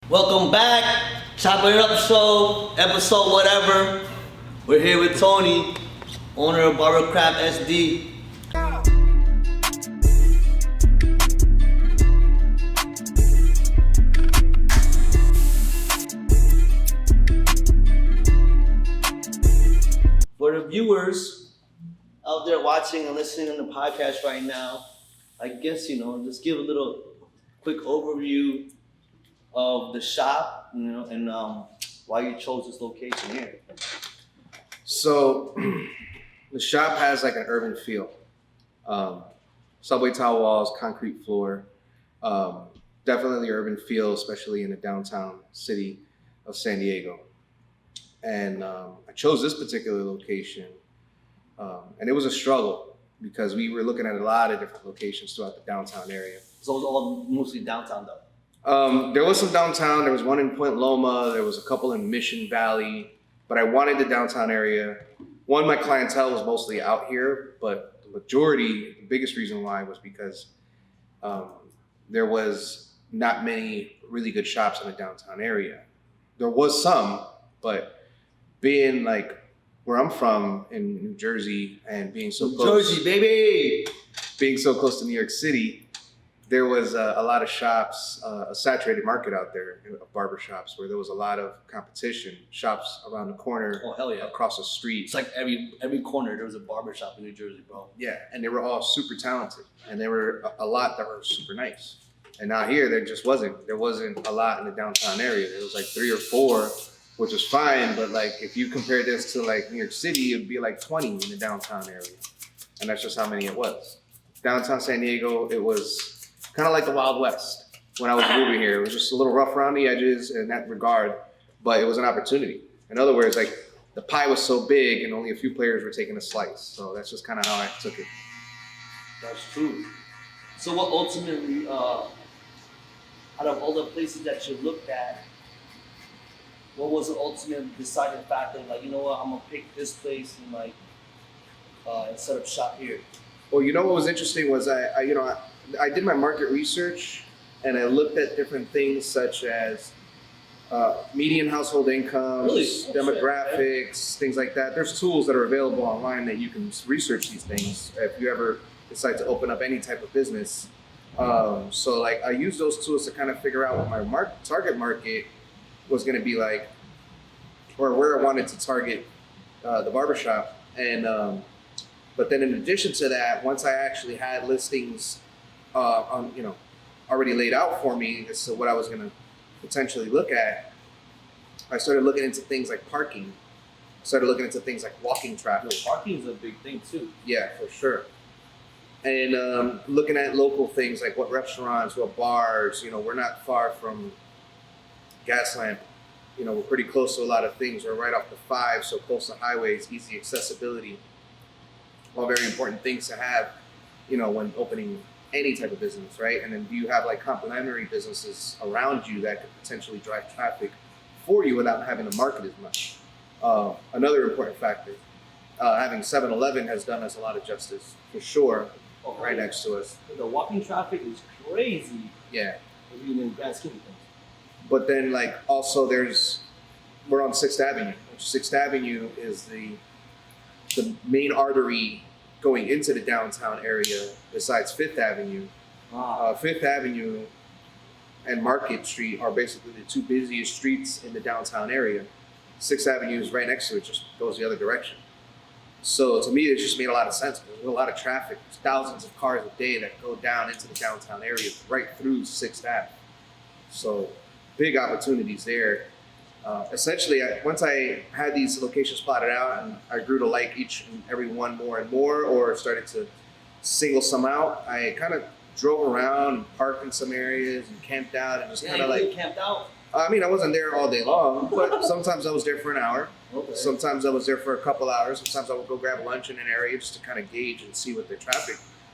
Welcome back, Choppin It Up Show, episode whatever. We're here with Tony, owner of Barbershop SD. For the viewers out there watching and listening on the podcast right now, I guess, just give a little quick overview of the shop, and why you chose this location here. So the shop has like an urban feel. Subway tile walls, concrete floor, definitely urban feel, especially in the downtown city of San Diego. And I chose this particular location, and it was a struggle because we were looking at a lot of different locations throughout the downtown area. So it was all mostly downtown though? There was some downtown. There was one in Point Loma. There was a couple in Mission Valley. But I wanted the downtown area. One, my clientele was mostly out here, but the biggest reason why was because there was not many really good shops in the downtown area. There was some, but being like where I'm from in New Jersey and being so close, Jersey, baby, being so close to New York City, there was a lot of shops, a saturated market out there of barbershops where there was a lot of competition. Shops around the corner, oh hell yeah, across the street. It's like every corner there was a barbershop in New Jersey, bro. Yeah, and they were all super talented, and there were a lot that were super nice. And out here, there just wasn't. There wasn't a lot in the downtown area. There was like 3 or 4, which was fine. But like if you compare this to like New York City, it'd be like 20 in the downtown area, and that's just how many it was. Downtown San Diego, it was kind of like the Wild West when I was moving here. It was just a little rough around the edges in that regard, but it was an opportunity. In other words, like the pie was so big and only a few players were taking a slice. So that's just kind of how I took it. That's true. So what ultimately, out of all the places that you looked at, what was the ultimate deciding factor? Like, you know what, I'm gonna pick this place and set up shop here. Well, you know what was interesting was I did my market research and I looked at different things such as median household incomes, demographics, things like that. There's tools that are available online that you can research these things if you ever decide to open up any type of business. So like I used those tools to kind of figure out what my target market was going to be like, or where I wanted to target the barbershop. And but then in addition to that, once I actually had listings already laid out for me as to what I was going to potentially look at, I started looking into things like parking. I started looking into things like walking traffic. Parking is a big thing too. Yeah, for sure. And looking at local things like what restaurants, what bars, we're not far from Gaslamp. We're pretty close to a lot of things. We're right off the 5, so close to highways, easy accessibility. All very important things to have, when opening any type of business, right? And then do you have like complementary businesses around you that could potentially drive traffic for you without having to market as much? Another important factor, having 7-Eleven has done us a lot of justice, for sure, right next to us. The walking traffic is crazy. Yeah. Even in grand scheme of things. But then like also we're on Sixth Avenue. Sixth Avenue is the main artery going into the downtown area besides Fifth Avenue. Fifth Avenue and Market Street are basically the 2 busiest streets in the downtown area. Sixth Avenue is right next to it, just goes the other direction. So to me, it just made a lot of sense. There's a lot of traffic. There's thousands of cars a day that go down into the downtown area right through Sixth Ave. So big opportunities there. Essentially, once I had these locations plotted out and I grew to like each and every one more and more, or started to single some out, I kind of drove around and parked in some areas and camped out and just kind of like camped out. I mean, I wasn't there all day long, but sometimes I was there for an hour. Okay. Sometimes I was there for a couple hours. Sometimes I would go grab lunch in an area just to kind of gauge and see what the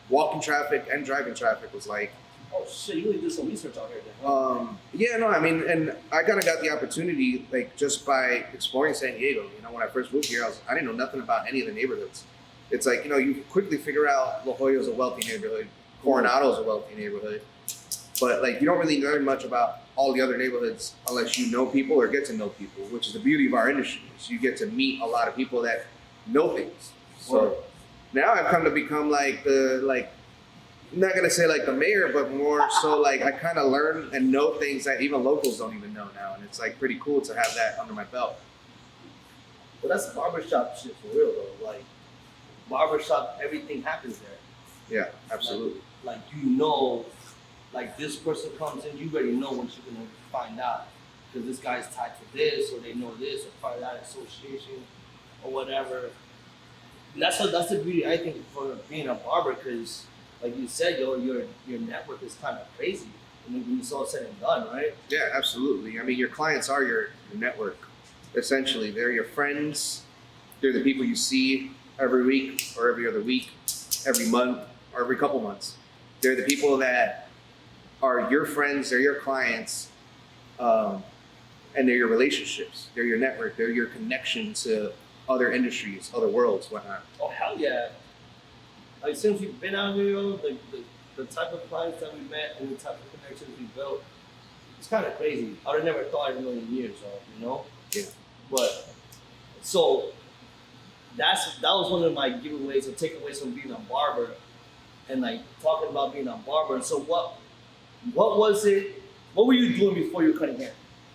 walking traffic and driving traffic was like. Oh shit, you really did some research out here then. Yeah, no, I mean, and I kind of got the opportunity like just by exploring San Diego. When I first moved here, I didn't know nothing about any of the neighborhoods. It's like, you quickly figure out La Jolla's a wealthy neighborhood, Coronado's a wealthy neighborhood, but like you don't really learn much about all the other neighborhoods unless you know people or get to know people, which is the beauty of our industry. Is you get to meet a lot of people that know things. So now I've come to become I'm not gonna say like the mayor, but more so like I kind of learn and know things that even locals don't even know now, and it's like pretty cool to have that under my belt. Well, that's barbershop shit for real though. Like barbershop, everything happens there. Yeah, absolutely. Like you know, like this person comes in, you already know what you're gonna find out because this guy's tied to this, or they know this, or part of that association, or whatever. And that's the beauty I think for being a barber, because like you said, your network is kind of crazy when it's all said and done, right? Yeah, absolutely. I mean, your clients are your network. Essentially, they're your friends. They're the people you see every week or every other week, every month or every couple months. They're the people that are your friends. They're your clients, and they're your relationships. They're your network. They're your connection to other industries, other worlds, whatnot. Oh hell yeah! Like since we've been out here, the type of clients that we met and the type of connections we built, it's kind of crazy. I would have never thought in a million years, you know. Yeah. But so that was one of my giveaways or takeaways from being a barber, and like talking about being a barber. So what was it? What were you doing before you were cutting hair?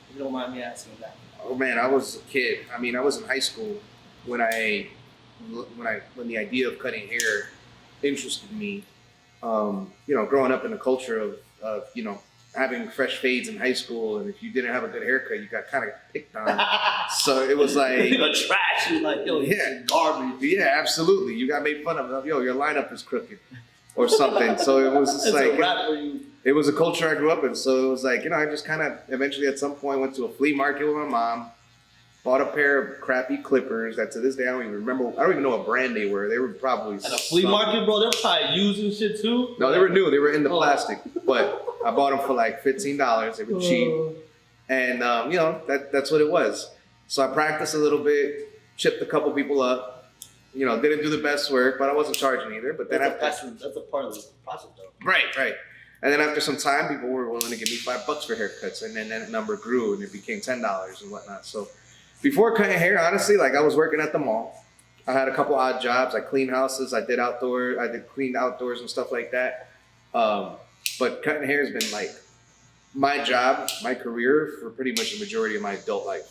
If you don't mind me asking that. Oh man, I was a kid. I mean, I was in high school when the idea of cutting hair interested me. Growing up in the culture of having fresh fades in high school, and if you didn't have a good haircut, you got kind of picked on. So it was like you're trash. You're like, yo, yeah, garbage. Yeah, absolutely. You got made fun of. Yo, your lineup is crooked, or something. So it was just like a rap for you. It was a culture I grew up in. So it was like I just kind of eventually at some point went to a flea market with my mom, bought a pair of crappy clippers that to this day I don't even remember. I don't even know what brand they were. They were probably at a flea market, bro. They're probably using shit too. No, they were new. They were in the plastic, but I bought them for like $15. They were cheap, and that's what it was. So I practiced a little bit, chipped a couple people up. Didn't do the best work, but I wasn't charging either. But then that's a part of the process, though. Right. And then after some time, people were willing to give me $5 for haircuts, and then that number grew, and it became $10 and whatnot. So before cutting hair, honestly, like I was working at the mall. I had a couple odd jobs. I cleaned houses. I did clean outdoors and stuff like that. But cutting hair has been like my job, my career for pretty much the majority of my adult life.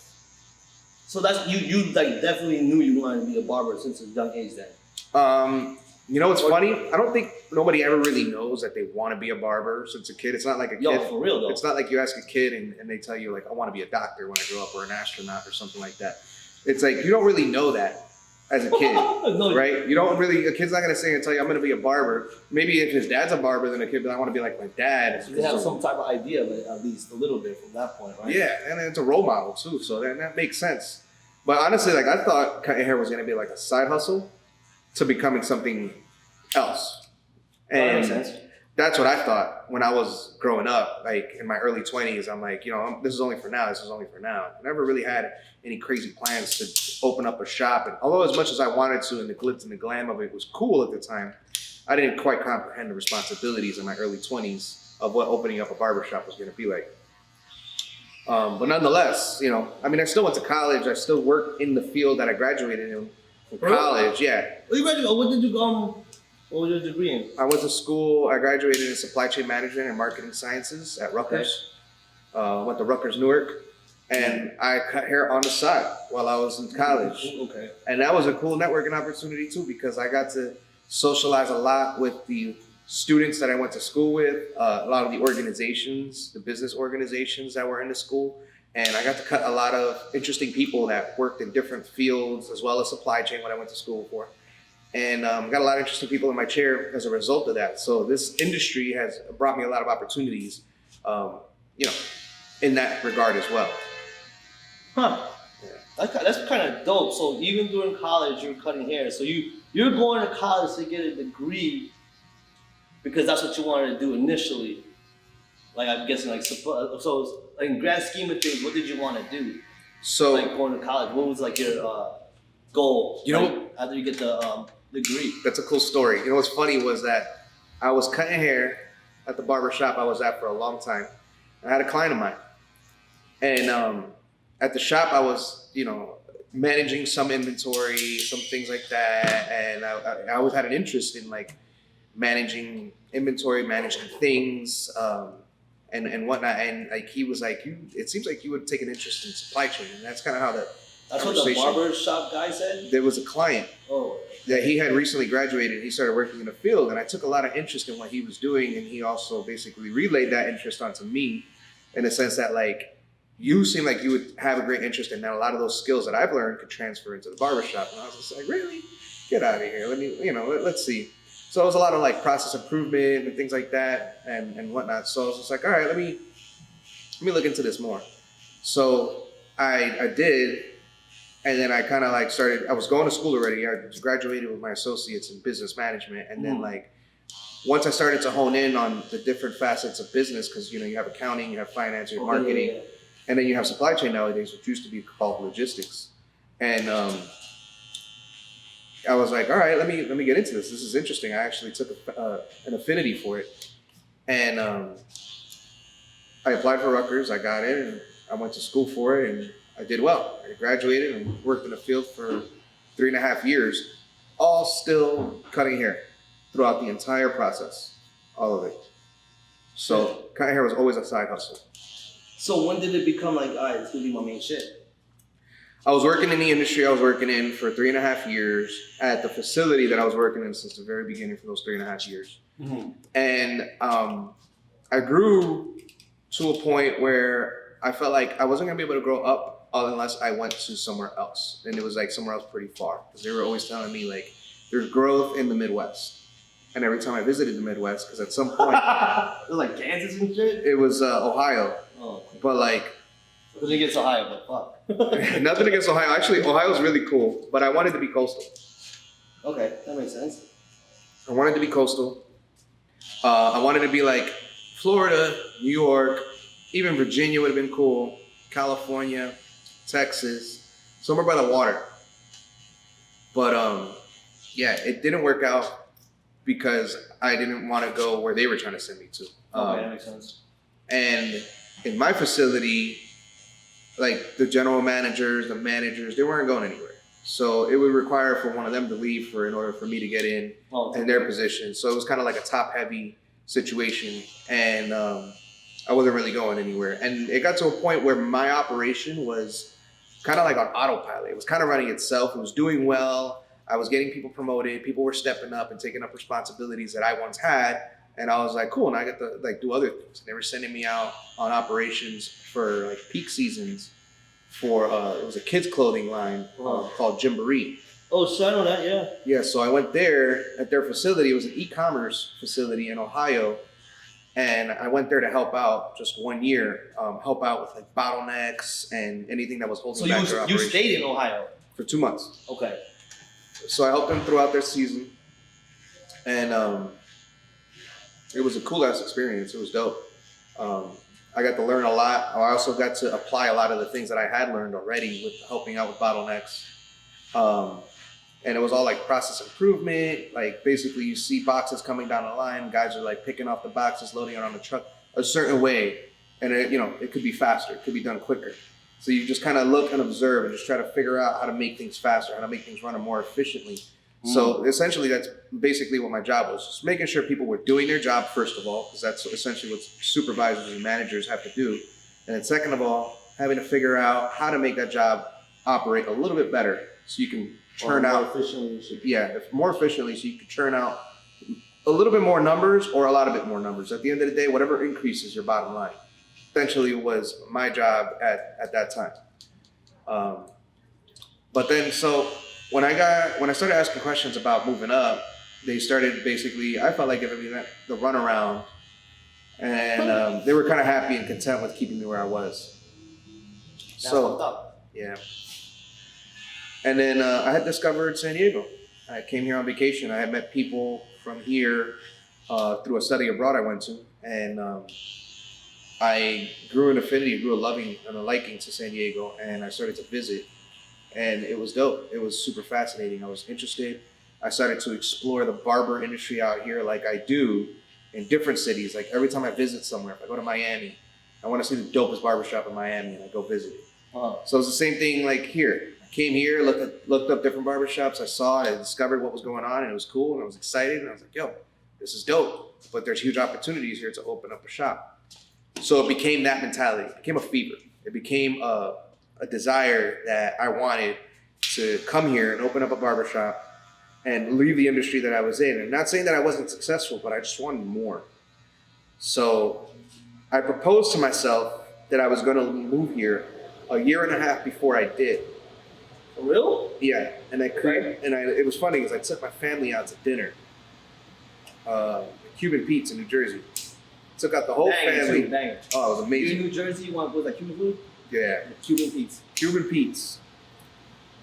So that's you like definitely knew you wanted to be a barber since a young age then. It's funny. I don't think nobody ever really knows that they want to be a barber since a kid. It's not like a kid. Yo, for real though. It's not like you ask a kid and they tell you like, I want to be a doctor when I grow up or an astronaut or something like that. It's like, you don't really know that as a kid, no, right? You don't really, a kid's not going to say and tell you, I'm going to be a barber. Maybe if his dad's a barber, then a kid, I want to be like my dad. So you have some type of idea of it, at least a little bit from that point, right? Yeah, and it's a role model too, so that makes sense. But honestly, like I thought cutting hair was going to be like a side hustle to becoming something else. And that makes sense. That's what I thought when I was growing up, like in my early 20s. I'm like, this is only for now. This is only for now. I never really had any crazy plans to open up a shop. And although as much as I wanted to, and the glitz and the glam of it was cool at the time, I didn't quite comprehend the responsibilities in my early 20s of what opening up a barbershop was going to be like. But nonetheless, I still went to college. I still worked in the field that I graduated in college. Yeah. What did you go? What was your degree in? I went to school. I graduated in supply chain management and marketing sciences at Rutgers. Okay. Went to Rutgers, Newark, and I cut hair on the side while I was in college. Okay. And that was a cool networking opportunity too, because I got to socialize a lot with the students that I went to school with, a lot of the organizations, the business organizations that were in the school. And I got to cut a lot of interesting people that worked in different fields, as well as supply chain, what I went to school for. And got a lot of interesting people in my chair as a result of that. So this industry has brought me a lot of opportunities, in that regard as well. Huh. Yeah. That's kind of dope. So even during college, you were cutting hair. So you're going to college to get a degree because that's what you wanted to do initially. Like I'm guessing, like so in grand scheme of things, what did you want to do? So like going to college, what was like your goal? After you get the degree. That's a cool story. What's funny was that I was cutting hair at the barbershop I was at for a long time, I had a client of mine, and at the shop I was, managing some inventory, some things like that, and I always had an interest in like managing inventory, managing things, and whatnot. And like he was like, it seems like you would take an interest in supply chain, and that's kind of how That's what the barbershop guy said? There was a client Oh. that he had recently graduated. He started working in the field, and I took a lot of interest in what he was doing, and he also basically relayed that interest onto me in the sense that like, you seem like you would have a great interest in that. A lot of those skills that I've learned could transfer into the barbershop. And I was just like, really? Get out of here. Let's see. So it was a lot of like process improvement and things like that and whatnot. So I was just like, all right, let me look into this more. So I did. And then I kind of like I was going to school already. I graduated with my associates in business management. And then like, once I started to hone in on the different facets of business, because, you have accounting, you have finance, you have marketing, and then you have supply chain nowadays, which used to be called logistics. And I was like, all right, let me get into this. This is interesting. I actually took an affinity for it. And I applied for Rutgers. I got in, and I went to school for it, and I did well. I graduated and worked in the field for 3.5 years, all still cutting hair throughout the entire process, all of it. So cutting hair was always a side hustle. So when did it become like, all right, it's gonna be my main shit? I was working in the industry I was working in for 3.5 years at the facility that I was working in since the very beginning for those 3.5 years. Mm-hmm. And I grew to a point where I felt like I wasn't gonna be able to grow up unless I went to somewhere else. And it was like somewhere else pretty far, because they were always telling me like, there's growth in the Midwest. And every time I visited the Midwest, because at some point, it was like Kansas and shit? It was Ohio. Oh. But like, nothing against Ohio, but fuck. Nothing against Ohio. Actually, Ohio's really cool, but I wanted to be coastal. Okay, that makes sense. I wanted to be coastal. I wanted to be like Florida, New York, even Virginia would have been cool. California, Texas, somewhere by the water. But yeah, it didn't work out because I didn't want to go where they were trying to send me to. Okay, that makes sense. And in my facility, like the general managers, the managers, they weren't going anywhere. So it would require for one of them to leave in order for me to get in their position. So it was kind of like a top-heavy situation, and I wasn't really going anywhere. And it got to a point where my operation was kind of like on autopilot. It was kind of running itself. It was doing well. I was getting people promoted. People were stepping up and taking up responsibilities that I once had. And I was like, cool, and I get to like do other things. They were sending me out on operations for like peak seasons for it was a kids clothing line called Gymboree. Oh, so I know that, yeah. Yeah, so I went there at their facility. It was an e-commerce facility in Ohio, and I went there to help out just 1 year, help out with like bottlenecks and anything that was holding back their operation. So you stayed in Ohio for 2 months. Okay. So I helped them throughout their season, and it was a cool ass experience. It was dope. I got to learn a lot. I also got to apply a lot of the things that I had learned already with helping out with bottlenecks. And it was all like process improvement. Like basically you see boxes coming down the line. Guys are like picking off the boxes, loading it on the truck a certain way. And it could be faster. It could be done quicker. So you just kind of look and observe and just try to figure out how to make things faster, how to make things run more efficiently. So essentially, that's basically what my job was, just making sure people were doing their job, first of all, because that's essentially what supervisors and managers have to do. And then second of all, having to figure out how to make that job operate a little bit better so you can churn out efficiently. Yeah, more efficiently so you can churn out a little bit more numbers or a lot of bit more numbers. At the end of the day, whatever increases your bottom line. Essentially was my job at that time. But then, so when I started asking questions about moving up, they started basically, I felt like giving me the runaround, and they were kind of happy and content with keeping me where I was. That's fucked up. Yeah. And then I had discovered San Diego. I came here on vacation. I had met people from here through a study abroad I went to, and I grew an affinity, grew a loving and a liking to San Diego, and I started to visit. And it was dope. It was super fascinating. I was interested. I started to explore the barber industry out here like I do in different cities. Like every time I visit somewhere, if I go to Miami, I want to see the dopest barbershop in Miami, and I go visit it. Uh-huh. So it's the same thing like here. I came here, looked up different barbershops. I saw it, I discovered what was going on, and it was cool, and I was excited, and I was like, yo, this is dope. But there's huge opportunities here to open up a shop. So it became that mentality. It became a fever. It became a desire that I wanted to come here and open up a barbershop and leave the industry that I was in. And not saying that I wasn't successful, but I just wanted more. So I proposed to myself that I was going to move here a year and a half before I did. For real? Yeah, and it was funny because I took my family out to dinner, Cuban Pete's in New Jersey. Took out the whole family. Dang. Oh, it was amazing. You in New Jersey, you want to go like Cuban food? Yeah. Cuban Pete's. Cuban Pete's.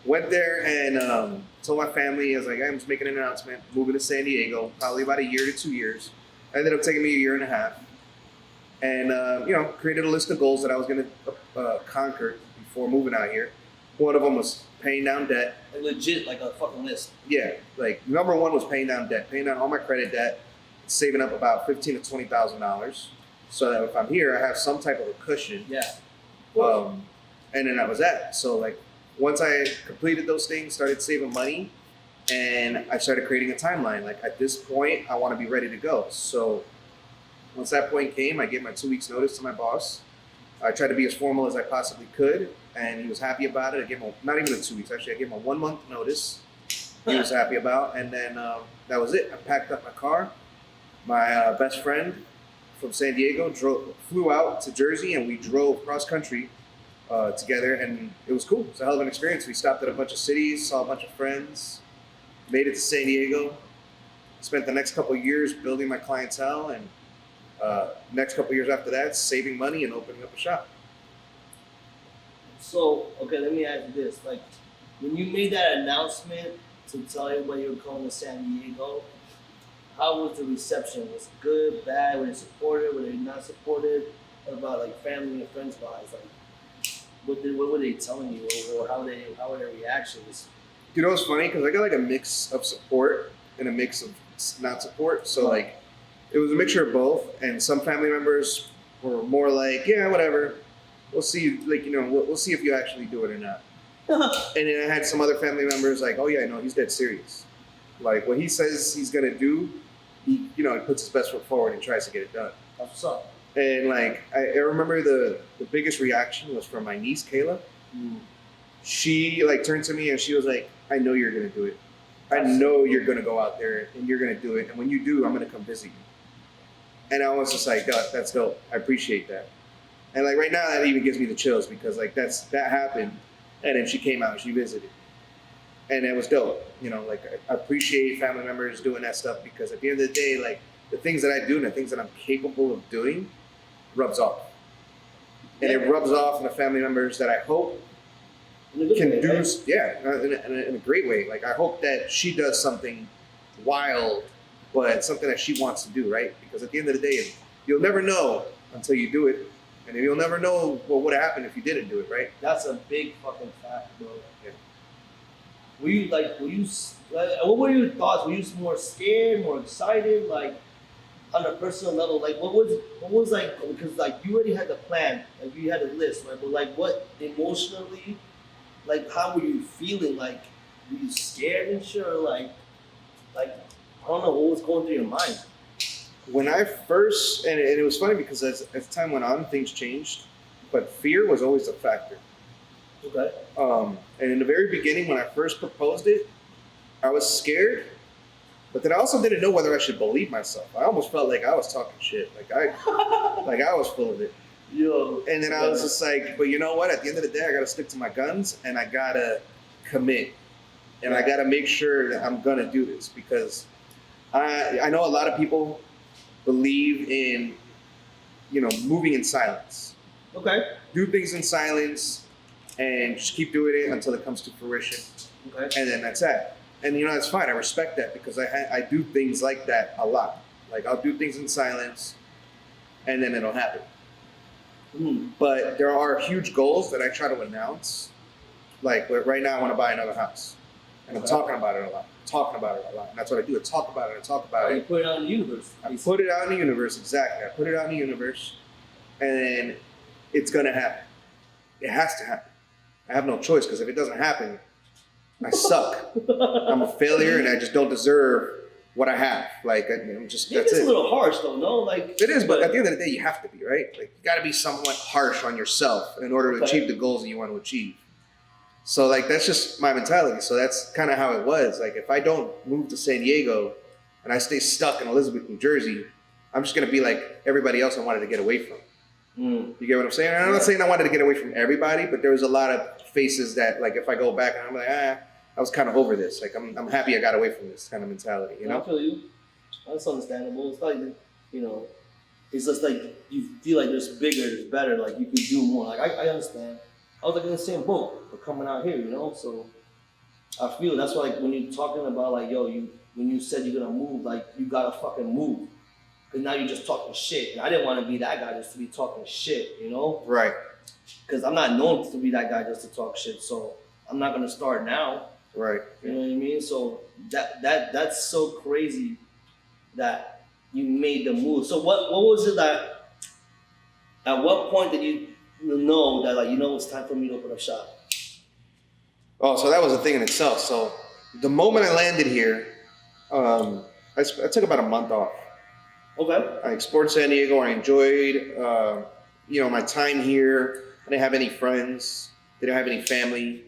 Went there and told my family, I was like, I'm just making an announcement, moving to San Diego, probably about a year to 2 years. It ended up taking me a year and a half. And, created a list of goals that I was going to conquer before moving out here. One of them was paying down debt. Like legit, like a fucking list. Yeah, like number one was paying down debt, paying down all my credit debt, saving up about $15,000 to $20,000, so that if I'm here, I have some type of a cushion. Yeah. And then that was that. So like once I completed those things, started saving money, and I started creating a timeline. Like at this point, I want to be ready to go. So once that point came, I gave my 2 weeks notice to my boss. I tried to be as formal as I possibly could, and he was happy about it. I gave him not even 2 weeks, actually. I gave him a 1 month notice. He was happy about, and then that was it. I packed up my car. My best friend from San Diego flew out to Jersey, and we drove cross country together, and it was cool. It was a hell of an experience. We stopped at a bunch of cities, saw a bunch of friends, made it to San Diego, spent the next couple of years building my clientele, and next couple of years after that, saving money and opening up a shop. So, okay, let me ask you this. Like, when you made that announcement to tell everybody you were going to San Diego, how was the reception? Was it good, bad? Were they supportive? Were they not supportive? What about like family and friends wise? Like, what were they telling you, or how were their reactions? You know, it's funny because I got like a mix of support and a mix of not support. So like, it was a mixture of both. And some family members were more like, yeah, whatever. We'll see. Like, we'll see if you actually do it or not. And then I had some other family members like, oh yeah, no, he's dead serious. Like what he says he's gonna do, he puts his best foot forward and tries to get it done. That's what's up. And like I remember the biggest reaction was from my niece Kayla. She like turned to me and she was like, I know you're gonna do it. I know you're gonna go out there and you're gonna do it. And when you do, I'm gonna come visit you. And I was just like, God, that's dope. I appreciate that. And like right now, that even gives me the chills because like that happened, and then she came out and she visited, and it was dope. Like I appreciate family members doing that stuff because at the end of the day, like the things that I do and the things that I'm capable of doing rubs off, and it rubs off on the family members that I hope can do, in a great way. Like I hope that she does something wild, but something that she wants to do, right? Because at the end of the day, you'll never know until you do it. And you'll never know what would have happened if you didn't do it, right? That's a big fucking fact, bro. Yeah. What were your thoughts? Were you more scared, more excited, like on a personal level? Like what was like, because like you already had the plan, like you had a list, right? But like what emotionally, like how were you feeling? Like were you scared and shit, or like I don't know what was going through your mind? When I first, and it was funny because as time went on, things changed, but fear was always a factor. Okay. And in the very beginning, when I first proposed it, I was scared, but then I also didn't know whether I should believe myself. I almost felt like I was talking shit, like I was full of it. Yo. And then I was just like, but you know what? At the end of the day, I gotta stick to my guns, and I gotta commit, and I gotta make sure that I'm gonna do this because I know a lot of people believe in, moving in silence. Okay. Do things in silence and just keep doing it until it comes to fruition. Okay. And then that's it. And that's fine. I respect that because I do things like that a lot. Like I'll do things in silence and then it'll happen. But there are huge goals that I try to announce. Like right now I want to buy another house. And I'm talking about it a lot. And that's what I do. I talk about it. You put it out in the universe. I put it out in the universe, exactly. I put it out in the universe. And then it's gonna happen. It has to happen. I have no choice because if it doesn't happen, I suck. I'm a failure, and I just don't deserve what I have. Like I'm just Maybe that's it's it. a little harsh though, no? Like It is, but at the end of the day, you have to be, right? Like you got to be somewhat harsh on yourself in order to achieve the goals that you want to achieve. So like that's just my mentality. So that's kind of how it was. Like if I don't move to San Diego and I stay stuck in Elizabeth, New Jersey, I'm just gonna be like everybody else I wanted to get away from. You get what I'm saying? And I'm not saying I wanted to get away from everybody, but there was a lot of faces that like if I go back and I'm like, I was kind of over this. Like I'm happy I got away from this kind of mentality. You know? I feel you. That's understandable. It's like, you know, it's just like you feel like there's bigger, there's better, like you can do more. Like I understand. I was like in the same boat for coming out here, you know. So I feel that's why like when you're talking about like when you said you're gonna move, like you gotta fucking move. Cause now you're just talking shit, and I didn't want to be that guy just to be talking shit, you know. Right. Cause I'm not known to be that guy just to talk shit, so I'm not gonna start now. Right. You know what I mean? So that's so crazy that you made the move. So what was it that at what point did you know that like it's time for me to open up shop? Oh, so that was a thing in itself. So the moment I landed here, I took about a month off. Okay. I explored San Diego. I enjoyed, my time here. I didn't have any friends. Didn't have any family,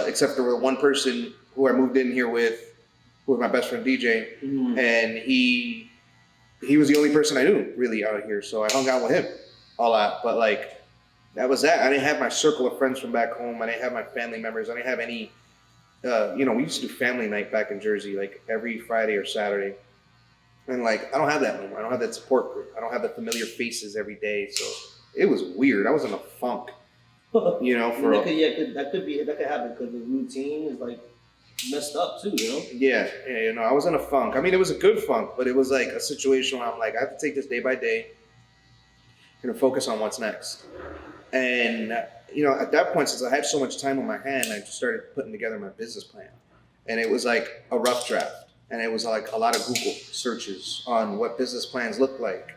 except for one person who I moved in here with, who was my best friend DJ, and he was the only person I knew really out here. So I hung out with him a lot. But like that was that. I didn't have my circle of friends from back home. I didn't have my family members. I didn't have any. We used to do family night back in Jersey, like every Friday or Saturday. And like, I don't have that anymore. I don't have that support group. I don't have the familiar faces every day. So it was weird. I was in a funk, that could happen because the routine is like messed up too, you know? Yeah, I was in a funk. I mean, it was a good funk, but it was like a situation where I'm like, I have to take this day by day and focus on what's next. And, at that point, since I had so much time on my hand, I just started putting together my business plan. And it was like a rough draft. And it was like a lot of Google searches on what business plans look like,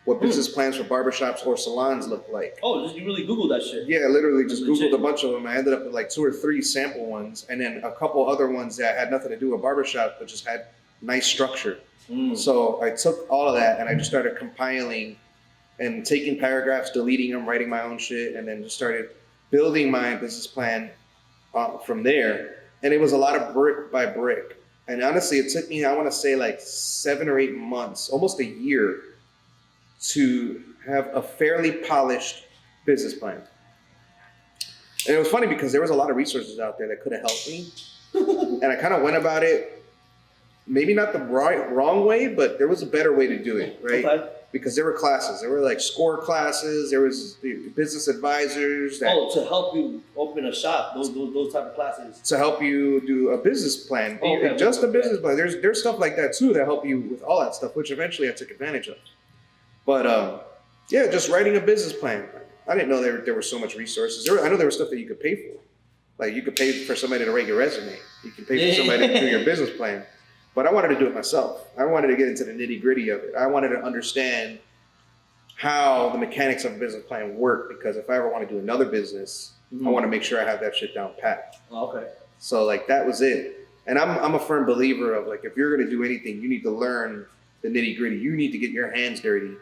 what business plans for barbershops or salons look like. Oh, you really Googled that shit? Yeah, literally just Googled a bunch of them. I ended up with like 2 or 3 sample ones, and then a couple other ones that had nothing to do with barbershop, but just had nice structure. So I took all of that and I just started compiling and taking paragraphs, deleting them, writing my own shit, and then just started building my business plan from there. And it was a lot of brick by brick. And honestly, it took me, I want to say like 7 or 8 months, almost a year, to have a fairly polished business plan. And it was funny because there was a lot of resources out there that could have helped me. And I kind of went about it, maybe not the wrong way, but there was a better way to do it, right? Okay. Because there were classes. There were like score classes. There was business advisors. To help you open a shop, those type of classes. To help you do a business plan. Okay. Just a business plan. There's stuff like that too that help you with all that stuff, which eventually I took advantage of. But just writing a business plan. I didn't know there was so much resources. I know there was stuff that you could pay for. Like you could pay for somebody to write your resume. You could pay for somebody to do your business plan. But I wanted to do it myself. I wanted to get into the nitty gritty of it. I wanted to understand how the mechanics of a business plan work, because if I ever want to do another business, I want to make sure I have that shit down pat. Oh, okay. So like that was it. And I'm a firm believer of like, if you're going to do anything, you need to learn the nitty gritty. You need to get your hands dirty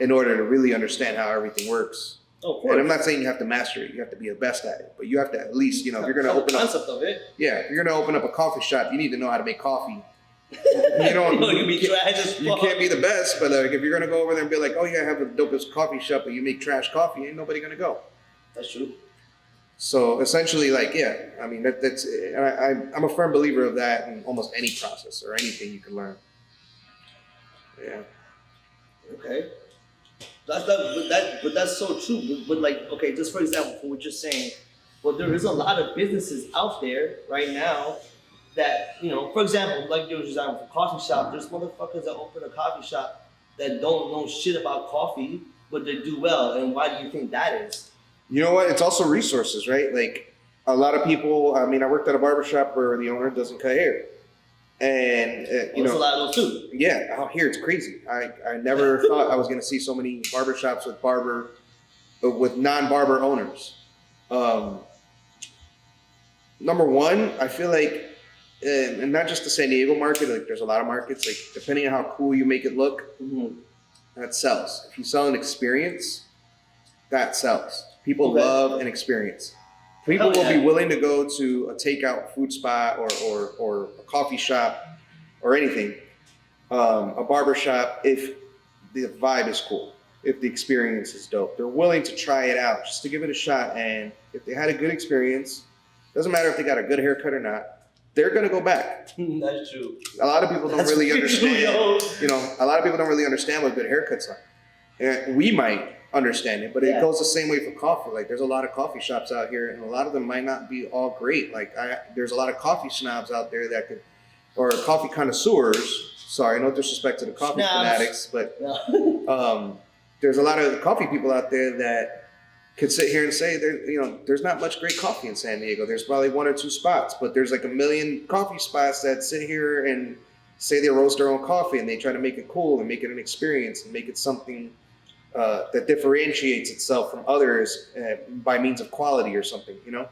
in order to really understand how everything works. Oh, of course. And I'm not saying you have to master it. You have to be the best at it. But you have to at least, if you're going to open up... concept of it. Yeah, if you're going to open up a coffee shop, you need to know how to make coffee. You can't be the best, but like if you're gonna go over there and be like, oh yeah, I have the dopest coffee shop, but you make trash coffee, ain't nobody gonna go. That's true. So essentially, like, I mean that's I'm a firm believer of that in almost any process or anything you can learn. Yeah. Okay. But that's so true. But like, okay, just for example, for what you're saying, well, there is a lot of businesses out there right now that, for example, like you were designing for coffee shop, there's motherfuckers that open a coffee shop that don't know shit about coffee, but they do well. And why do you think that is? You know what? It's also resources, right? Like a lot of people, I worked at a barbershop where the owner doesn't cut hair. And, there's a lot of those too. Yeah, out here it's crazy. I never thought I was going to see so many barbershops with barber with non-barber owners. Number one, I feel like, and not just the San Diego market, like there's a lot of markets, like depending on how cool you make it look, that sells. If you sell an experience, that sells. People love an experience. People will be willing to go to a takeout food spot or a coffee shop or anything, a barbershop, if the vibe is cool, if the experience is dope. They're willing to try it out just to give it a shot. And if they had a good experience, doesn't matter if they got a good haircut or not, they're gonna go back. That's true. A lot of people don't really understand. You know, a lot of people don't really understand what good haircuts are. And we might understand it, but it goes the same way for coffee. Like there's a lot of coffee shops out here, and a lot of them might not be all great. Like there's a lot of coffee snobs out there that could, or coffee connoisseurs. Sorry, no disrespect to the coffee fanatics, but there's a lot of coffee people out there that could sit here and say there's not much great coffee in San Diego. There's probably one or two spots, but there's like a million coffee spots that sit here and say they roast their own coffee, and they try to make it cool and make it an experience and make it something that differentiates itself from others by means of quality or something, you know?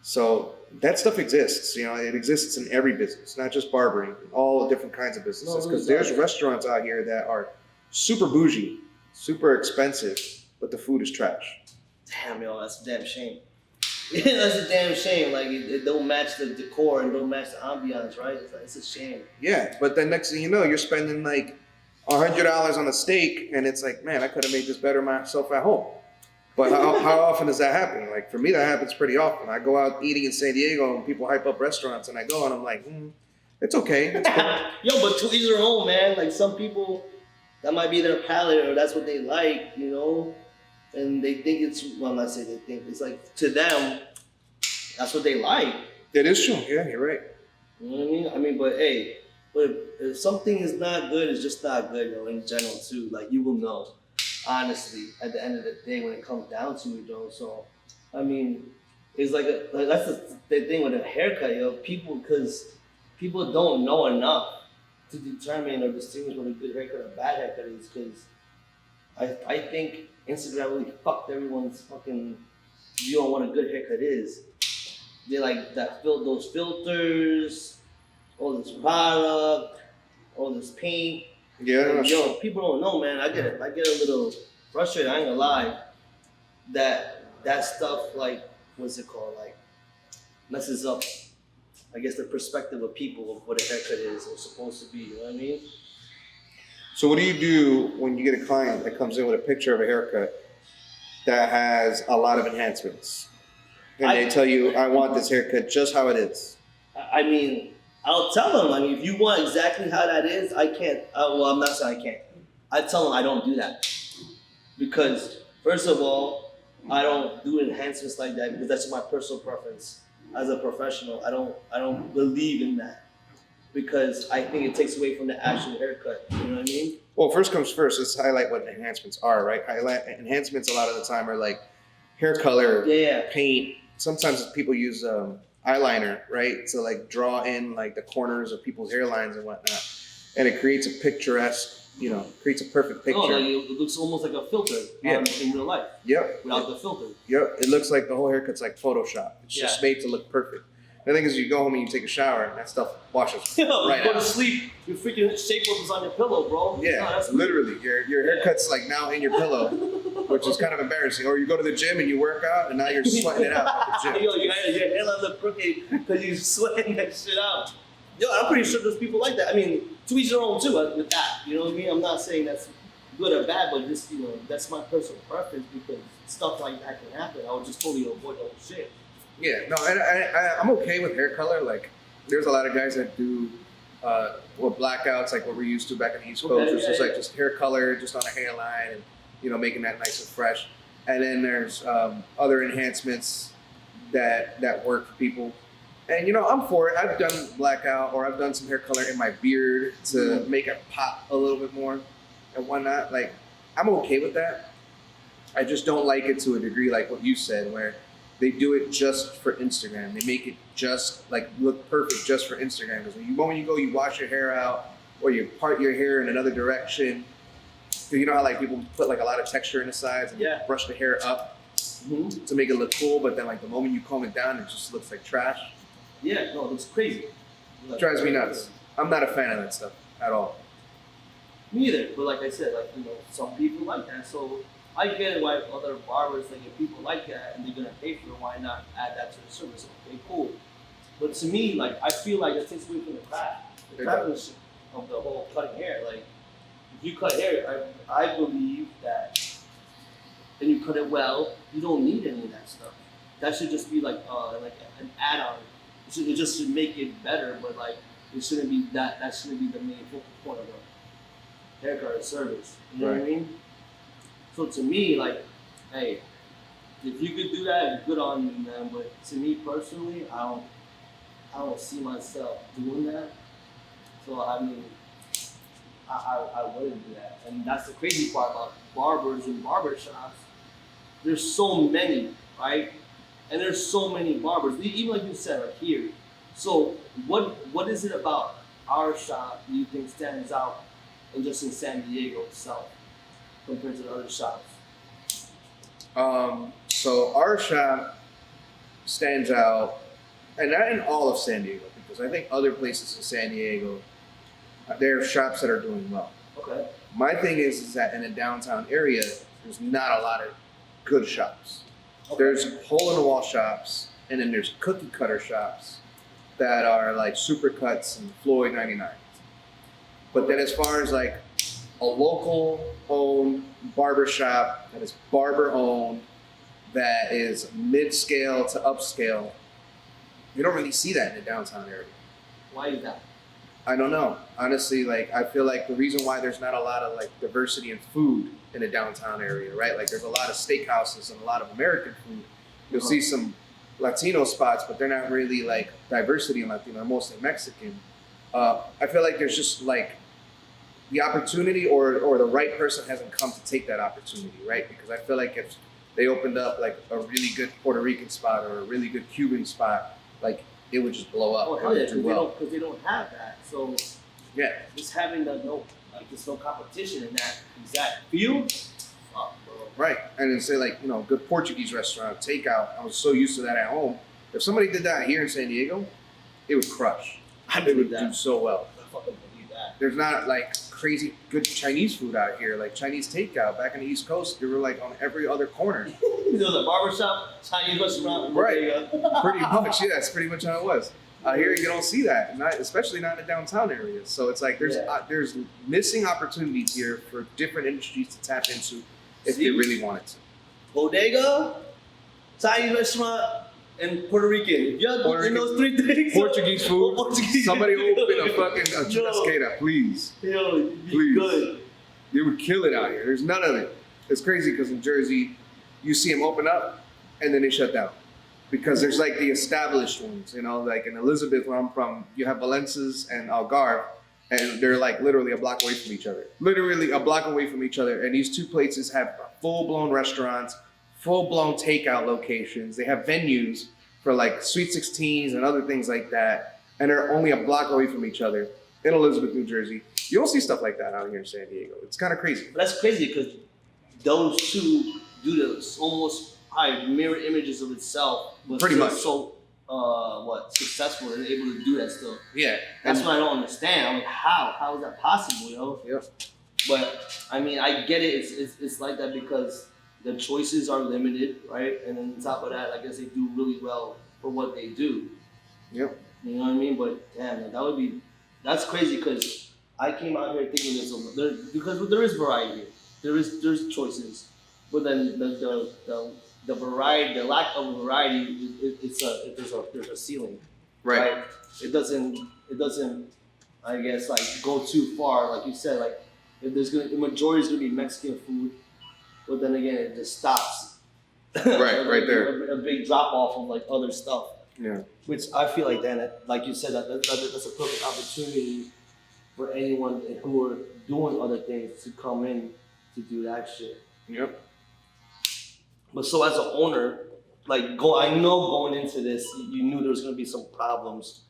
So that stuff exists, you know, it exists in every business, not just barbering, all different kinds of businesses, because there's restaurants out here that are super bougie, super expensive, but the food is trash. Damn, yo, that's a damn shame. That's a damn shame. Like it don't match the decor and don't match the ambiance, right? It's a shame. Yeah, but then next thing you know, you're spending like $100 on a steak, and it's like, man, I could have made this better myself at home. But how often does that happen? Like for me, that happens pretty often. I go out eating in San Diego, and people hype up restaurants, and I go and I'm like, it's okay. It's cool. Yo, but to each their own, man. Like some people, that might be their palate, or that's what they like, you know. And they think it's, well, I'm not saying they think, it's like, to them, that's what they like. It is true, yeah, you're right. You know what I mean? I mean, but hey, but if something is not good, it's just not good, you know, in general, too. Like, you will know, honestly, at the end of the day, when it comes down to it, though. So, I mean, it's like that's the thing with a haircut, yo. Because people don't know enough to determine or distinguish what a good haircut or a bad haircut is, because I think Instagram really fucked everyone's fucking view on what a good haircut is. They like those filters, all this product, all this paint. Yeah. Like, yo, people don't know, man. I get a little frustrated. I ain't gonna lie. That stuff, like, what's it called? Like, messes up, I guess, the perspective of people of what a haircut is or supposed to be. You know what I mean? So what do you do when you get a client that comes in with a picture of a haircut that has a lot of enhancements? And they tell you, I want this haircut just how it is. I mean, I'll tell them. I mean, if you want exactly how that is, I can't. Well, I'm not saying I can't. I tell them I don't do that. Because, first of all, I don't do enhancements like that because that's my personal preference. As a professional, I don't believe in that. Because I think it takes away from the actual haircut. You know what I mean? Well, first comes first. Let's highlight what enhancements are, right? Enhancements a lot of the time are like hair color, paint. Sometimes people use eyeliner, right? To like draw in like the corners of people's hairlines and whatnot. And it creates a picturesque, creates a perfect picture. Oh, like it looks almost like a filter in real life. Yep. Without the filter. Yep. It looks like the whole haircut's like Photoshop. It's just made to look perfect. The thing is, you go home and you take a shower, and that stuff washes right go out. to sleep, your freaking shape is on your pillow, bro. Yeah, literally. Your haircut's like now in your pillow, which is kind of embarrassing. Or you go to the gym and you work out, and now you're sweating it out at the gym. Yo, your hairline look crooked because you're sweating that shit out. Yo, I'm pretty sure there's people like that. I mean, to each their own too with that. You know what I mean? I'm not saying that's good or bad, but just, that's my personal preference because stuff like that can happen. I would just totally avoid the whole shit. Yeah, no, I'm okay with hair color. Like, there's a lot of guys that do blackouts, like what we're used to back in the East Coast, which is like just hair color, just on a hairline, and making that nice and fresh. And then there's other enhancements that work for people. And I'm for it. I've done blackout, or I've done some hair color in my beard to make it pop a little bit more and whatnot. Like, I'm okay with that. I just don't like it to a degree, like what you said, where they do it just for Instagram. They make it just like look perfect just for Instagram. Because when you go, you wash your hair out, or you part your hair in another direction, You know how like people put like a lot of texture in the sides and Yeah. brush the hair up Mm-hmm. to make it look cool, but then like the moment you comb it down, it just looks like trash. Yeah, no, it's crazy. It drives me nuts. I'm not a fan of that stuff at all. Me either, but like I said, like some people like that. So I get why other barbers, like if people like that and they're gonna pay for it, why not add that to the service? Okay, cool. But to me, like I feel like it takes away from the craft, the craftsmanship of the whole cutting hair. Like if you cut hair, I believe that, and you cut it well, you don't need any of that stuff. That should just be like an add-on. It just should make it better, but like it shouldn't be that. That shouldn't be the main focal point of a haircut or service. You know what I mean? So to me, like, hey, if you could do that, good on you, man. But to me personally, I don't see myself doing that. So I mean, I wouldn't do that. And that's the crazy part about barbers and barbershops. There's so many, right? And there's so many barbers, even like you said, like here. So what is it about our shop do you think stands out, and just in San Diego itself, compared to the other shops? So our shop stands out, and not in all of San Diego, because I think other places in San Diego, there are shops that are doing well. Okay. My thing is that in the downtown area, there's not a lot of good shops. Okay. There's hole-in-the-wall shops, and then there's cookie cutter shops that are like Supercuts and Floyd 99s. But then as far as like a local-owned barbershop that is barber-owned, that is mid-scale to upscale, you don't really see that in the downtown area. Why is that? I don't know. Honestly, like I feel like the reason why there's not a lot of like diversity in food in the downtown area, right? Like there's a lot of steakhouses and a lot of American food. You'll see some Latino spots, but they're not really like diversity in Latino, they're mostly Mexican. I feel like there's just like the opportunity or the right person hasn't come to take that opportunity, right? Because I feel like if they opened up like a really good Puerto Rican spot or a really good Cuban spot, like it would just blow up. Oh, hell yeah, because they don't have that. So Yeah. just having there's no competition in that exact field. Fuck, bro. Right. And then say like, good Portuguese restaurant, takeout. I was so used to that at home. If somebody did that here in San Diego, it would crush. It would do so well. I fucking believe that. There's not like crazy good Chinese food out here. Like Chinese takeout back in the East Coast, they were like on every other corner. The barbershop, Chinese restaurant. Right. Pretty much. Yeah, that's pretty much how it was. Here you don't see that, especially not in the downtown areas. So it's like there's missing opportunities here for different industries to tap into if they really wanted to. Bodega, Chinese restaurant, and Puerto Rican. If y'all doing those three things, Portuguese food. Somebody open a fucking churrasqueira, please. Yo, it'd be Please. good. They would kill it out here. There's none of it. It's crazy because in Jersey, you see them open up and then they shut down. Because there's like the established ones, like in Elizabeth, where I'm from, you have Valences and Algarve, and they're like literally a block away from each other. Literally a block away from each other. And these two places have full-blown restaurants, full-blown takeout locations. They have venues for like Sweet 16s and other things like that. And they're only a block away from each other in Elizabeth, New Jersey. You don't see stuff like that out here in San Diego. It's kind of crazy. But that's crazy because those two do this almost mirror images of itself, but Pretty much. so successful and able to do that still. Yeah. That's what I don't understand. I'm like, how is that possible, yo? Yep. But I mean, I get it. It's like that because the choices are limited, right? And then on top of that, I guess they do really well for what they do. Yep. You know what I mean? But damn, that's crazy because I came out here thinking because there is variety here. There's choices, but then the variety, the lack of variety, there's a ceiling, right? It doesn't, I guess, like go too far, like you said, like if the majority is gonna be Mexican food, but then again it just stops. Right there. A big drop off of like other stuff. Yeah. Which I feel like like you said, that's a perfect opportunity for anyone who are doing other things to come in to do that shit. Yep. But so as an owner, I know going into this, you knew there was gonna be some problems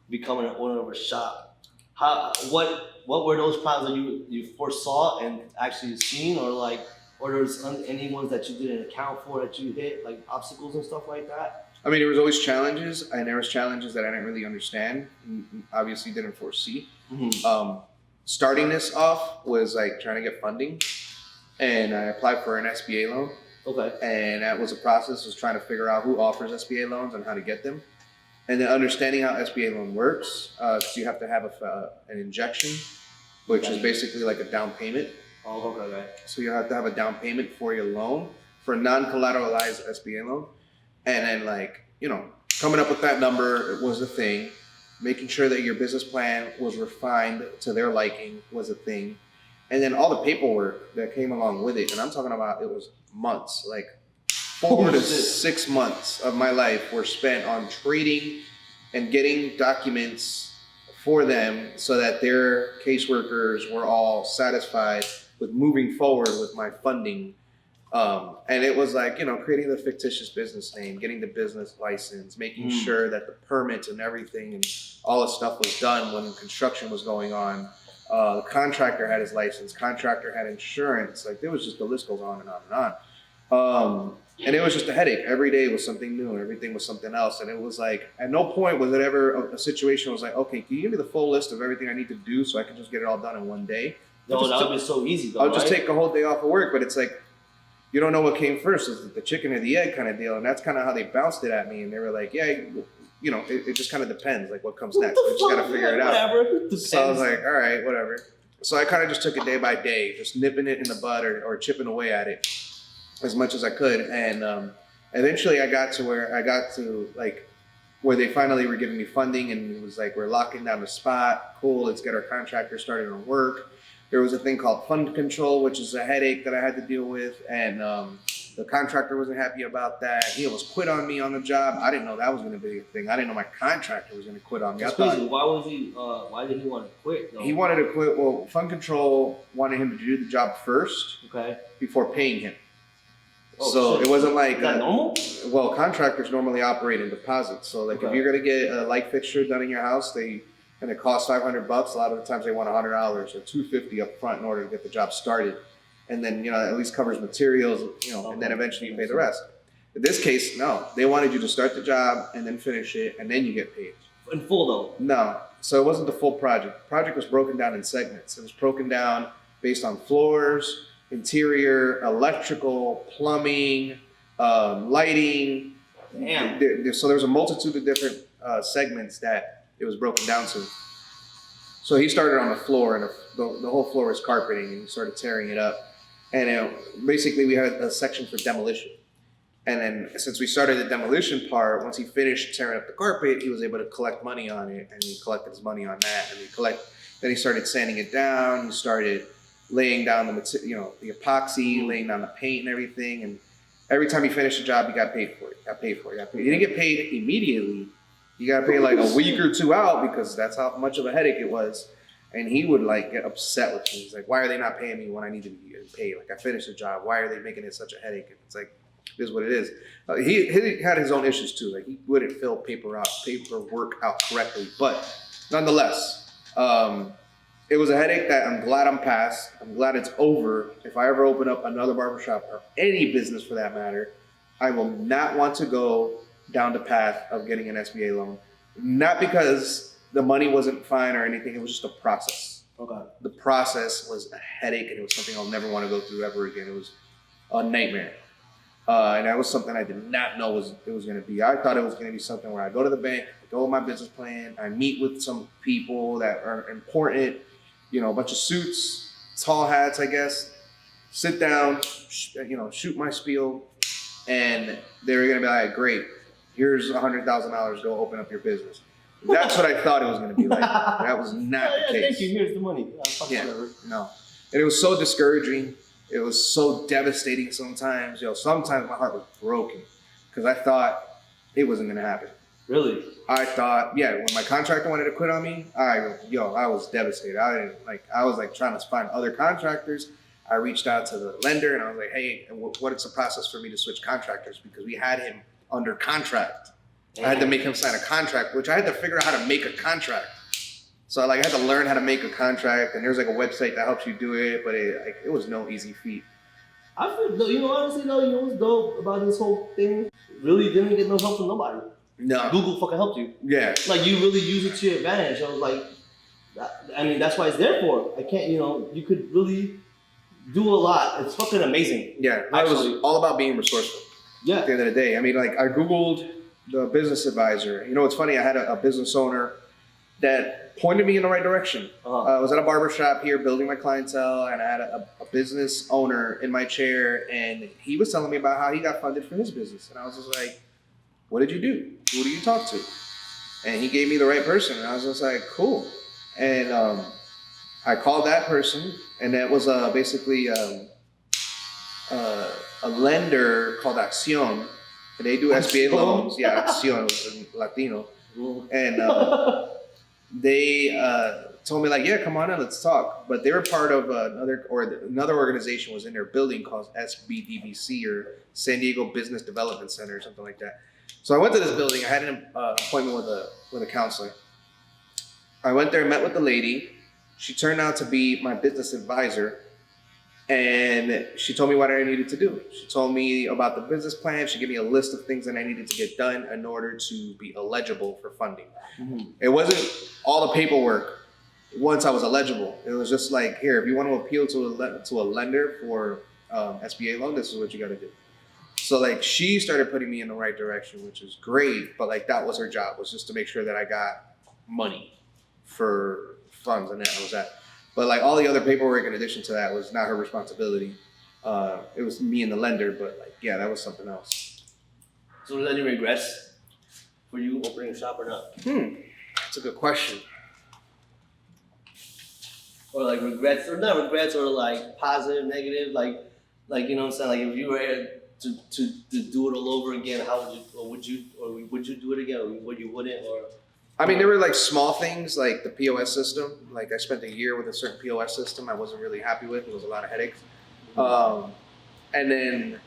becoming an owner of a shop. What what were those plans that you foresaw and actually seen, or there's any ones that you didn't account for that you hit, like obstacles and stuff like that? I mean, there was always challenges, and there was challenges that I didn't really understand, and obviously didn't foresee. Mm-hmm. Starting this off was like trying to get funding, and I applied for an SBA loan. Okay. And that was a process, was trying to figure out who offers SBA loans and how to get them. And then understanding how SBA loan works, because you have to have an injection, which is basically like a down payment. Oh, okay. So you have to have a down payment for your loan, for a non-collateralized SBA loan. And then like, coming up with that number was a thing. Making sure that your business plan was refined to their liking was a thing. And then all the paperwork that came along with it, and I'm talking about, it was months, like 4 to 6 months of my life were spent on trading and getting documents for them so that their caseworkers were all satisfied with moving forward with my funding. And it was like, creating the fictitious business name, getting the business license, making sure that the permits and everything and all the stuff was done when construction was going on. The contractor had his license, contractor had insurance. Like, there was just, the list goes on and on and on. And it was just a headache. Every day was something new and everything was something else. And it was like, at no point was it ever a situation was like, okay, can you give me the full list of everything I need to do so I can just get it all done in one day? No, that would be so easy though, I'll just take a whole day off of work, but it's like, you don't know what came first. Is it the chicken or the egg kind of deal? And that's kind of how they bounced it at me. And they were like, yeah, it just kind of depends, like what comes next. We just got to figure it out. Whatever. So I was like, all right, whatever. So I kind of just took it day by day, just nipping it in the bud or chipping away at it as much as I could. And eventually I got to where they finally were giving me funding, and it was like, we're locking down the spot. Cool, let's get our contractor started on work. There was a thing called fund control, which is a headache that I had to deal with. And the contractor wasn't happy about that. He almost quit on me on the job. I didn't know that was going to be a thing. I didn't know my contractor was going to quit on me. That's crazy. Why did he want to quit though? He wanted to quit. Well, fund control wanted him to do the job first, before paying him. Oh, so shit. it wasn't like Is that normal? Well, contractors normally operate in deposits. So like, if you're going to get a light fixture done in your house, and it costs $500. A lot of the times they want $100 or $250 up front in order to get the job started, and then at least covers materials, and then eventually you pay the rest. In this case, no, they wanted you to start the job and then finish it, and then you get paid in full though. No, so it wasn't the full project. The project was broken down in segments. It was broken down based on floors, interior, electrical, plumbing, lighting. Damn. So there was a multitude of different segments that it was broken down to. So he started on the floor, and the whole floor was carpeting, and he started tearing it up. And basically we had a section for demolition. And then since we started the demolition part, once he finished tearing up the carpet, he was able to collect money on it, and he collected his money on that. And then he started sanding it down. He started laying down the epoxy, laying down the paint and everything. And every time he finished the job, he got paid for it. He didn't get paid immediately. You got to pay like a week or two out, because that's how much of a headache it was. And he would get upset with me. He's like, why are they not paying me when I need to be paid? Like, I finished the job. Why are they making it such a headache? And it's like, it is what it is. He had his own issues too. Like, he wouldn't fill paperwork out correctly. But nonetheless, it was a headache that I'm glad I'm past. I'm glad it's over. If I ever open up another barbershop, or any business for that matter, I will not want to go down the path of getting an SBA loan. Not because the money wasn't fine or anything, it was just a process. Okay. The process was a headache, and it was something I'll never want to go through ever again. It was a nightmare. And that was something I did not know it was going to be. I thought it was going to be something where I go to the bank, I go with my business plan, I meet with some people that are important, a bunch of suits, tall hats, I guess, sit down, shoot my spiel, and they were going to be like, great, here's $100,000, go open up your business. That's what I thought it was going to be like. That was not the case. Thank you, here's the money. No. And it was so discouraging. It was so devastating sometimes. Sometimes my heart was broken, because I thought it wasn't going to happen. Really? I thought, when my contractor wanted to quit on me, I was devastated. I was trying to find other contractors. I reached out to the lender, and I was like, hey, what is the process for me to switch contractors? Because we had him under contract. I had to make him sign a contract, which I had to figure out how to make a contract. So like I had to learn how to make a contract, and there's like a website that helps you do it, but it was no easy feat. I feel, you know, honestly though, you know what's dope about this whole thing? Really didn't get no help from nobody. No. Google fucking helped you. Yeah. Like you really use it to your advantage. I was like, I mean, that's why it's there for. I can't, you know, you could really do a lot. It's fucking amazing. Yeah. It was all about being resourceful. Yeah. At the end of the day, I mean, like I Googled the business advisor. You know, it's funny. I had a business owner that pointed me in the right direction. I was at a barbershop here building my clientele, and I had a business owner in my chair, and he was telling me about how he got funded for his business. And I was just like, what did you do? Who do you talk to? And he gave me the right person, and I was just like, cool. And I called that person, and that was basically a lender called Accion. And they do SBA loans. Yeah, Accion was in Latino. And they told me like, yeah, come on in, let's talk. But they were part of another organization was in their building called SBDBC, or San Diego Business Development Center, or something like that. So I went to this building. I had an appointment with a counselor. I went there, met with the lady. She turned out to be my business advisor, and she told me what I needed to do. She told me about the business plan. She gave me a list of things that I needed to get done in order to be eligible for funding. Mm-hmm. It wasn't all the paperwork once I was eligible. It was just like, here, if you want to appeal to a lender for SBA loan, this is what you got to do. So like she started putting me in the right direction, which is great. But like that was her job, was just to make sure that I got money for funds, and that was that. But like all the other paperwork in addition to that was not her responsibility. It was me and the lender, but like, yeah, that was something else. So was there any regrets for you opening a shop or not? That's a good question. Or like regrets, or not regrets, or like positive, negative, like you know what I'm saying? Like if you were to do it all over again, how would you, or would you do it again, or would you wouldn't, or? I mean, there were like small things like the POS system. Like I spent a year with a certain POS system I wasn't really happy with. It was a lot of headaches. And then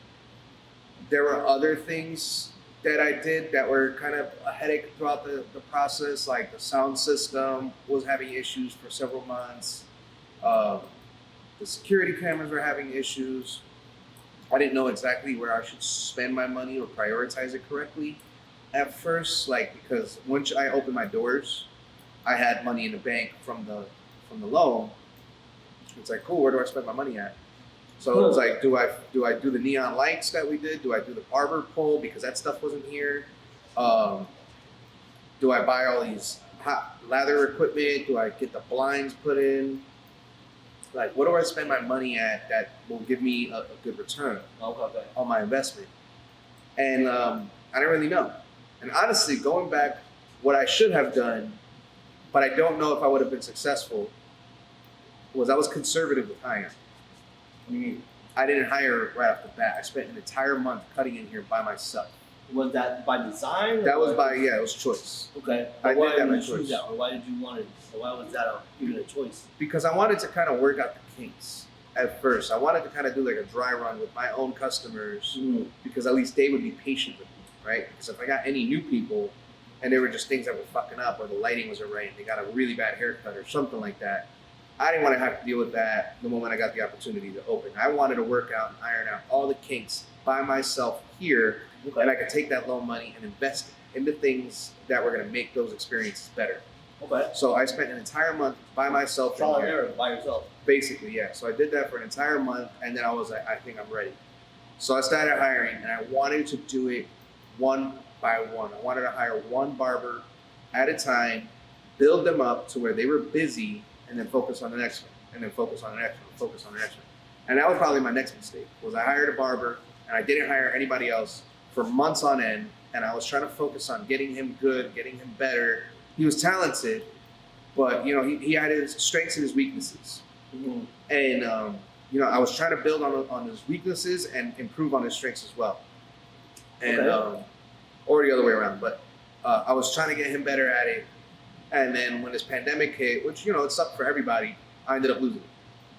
there were other things that I did that were kind of a headache throughout the process. Like the sound system was having issues for several months. The security cameras were having issues. I didn't know exactly where I should spend my money or prioritize it correctly at first, like, because once I opened my doors, I had money in the bank from the loan. It's like, cool, where do I spend my money at? So it was like, do I do the neon lights that we did? Do I do the barber pole because that stuff wasn't here? Do I buy all these hot lather equipment? Do I get the blinds put in? Like, what do I spend my money at that will give me a good return on my investment? And I didn't really know. And honestly, going back, what I should have done, but I don't know if I would have been successful, was I was conservative with hiring. I didn't hire right off the bat. I spent an entire month cutting in here by myself. Was that by design? That was by, yeah, it was choice. Okay. I why did that did by you choose choice. that? Or why did you want it? Or why was that even a choice? Because I wanted to kind of work out the kinks at first. I wanted to kind of do like a dry run with my own customers, because at least they would be patient with me, right? Because if I got any new people and there were just things that were fucking up, or the lighting wasn't right and they got a really bad haircut or something like that, I didn't want to have to deal with that the moment I got the opportunity to open. I wanted to work out and iron out all the kinks by myself here, and I could take that loan money and invest it into things that were going to make those experiences better. Okay. So I spent an entire month by myself. Trial and error, by yourself. Basically, yeah. So I did that for an entire month, and then I was like, I think I'm ready. So I started hiring, and I wanted to do it one by one. I wanted to hire one barber at a time, build them up to where they were busy, and then focus on the next one, and then focus on the next one, focus on the next one. And that was probably my next mistake, was I hired a barber, and I didn't hire anybody else for months on end, and I was trying to focus on getting him good, getting him better. He was talented, but you know, he had his strengths and his weaknesses. And you know, I was trying to build on his weaknesses and improve on his strengths as well. And or the other way around, but I was trying to get him better at it. And then when this pandemic hit, which, you know, it sucked for everybody, I ended up losing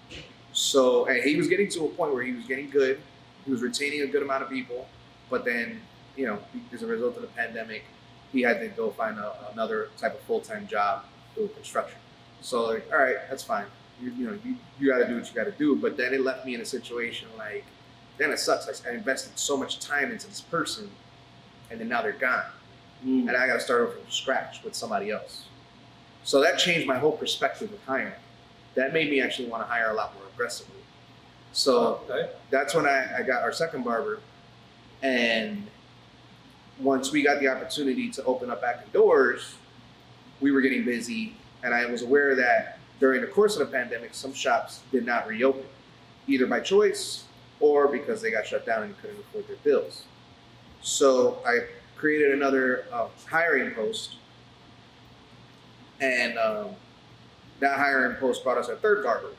it. So, and he was getting to a point where he was getting good. He was retaining a good amount of people. But then, you know, as a result of the pandemic, he had to go find another type of full-time job doing construction. So like, all right, that's fine. You got to do what you got to do. But then it left me in a situation like, then it sucks. I invested so much time into this person, and then now they're gone, and I got to start over from scratch with somebody else. So that changed my whole perspective of hiring. That made me actually want to hire a lot more aggressively. So that's when I got our second barber, and once we got the opportunity to open up back doors, we were getting busy, and I was aware that during the course of the pandemic, some shops did not reopen, either by choice or because they got shut down and couldn't afford their bills. So I created another hiring post, and that hiring post brought us our third barber.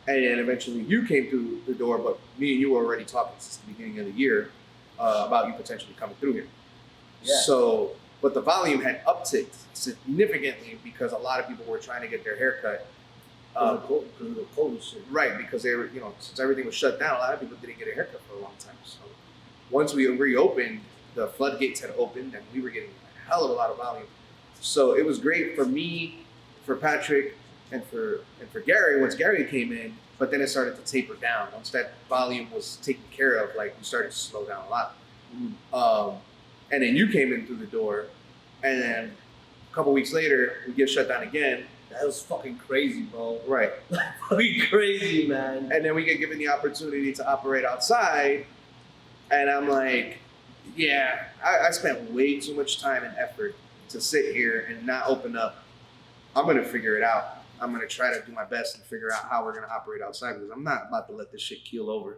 And then eventually you came through the door, but me and you were already talking since the beginning of the year about you potentially coming through here. Yeah. So, but the volume had upticked significantly because a lot of people were trying to get their hair cut. Because of the COVID shit. Right, because they were, since everything was shut down, a lot of people didn't get a haircut for a long time. So once we reopened, the floodgates had opened and we were getting a hell of a lot of volume. So it was great for me, for Patrick, and for Gary once Gary came in, but then it started to taper down. Once that volume was taken care of, like we started to slow down a lot. And then you came in through the door, and then a couple weeks later, we get shut down again. That was fucking crazy, bro. Right. Fucking crazy, man. And then we get given the opportunity to operate outside, and I'm like, yeah, I spent way too much time and effort to sit here and not open up. I'm gonna figure it out. I'm gonna try to do my best and figure out how we're gonna operate outside, because I'm not about to let this shit keel over. That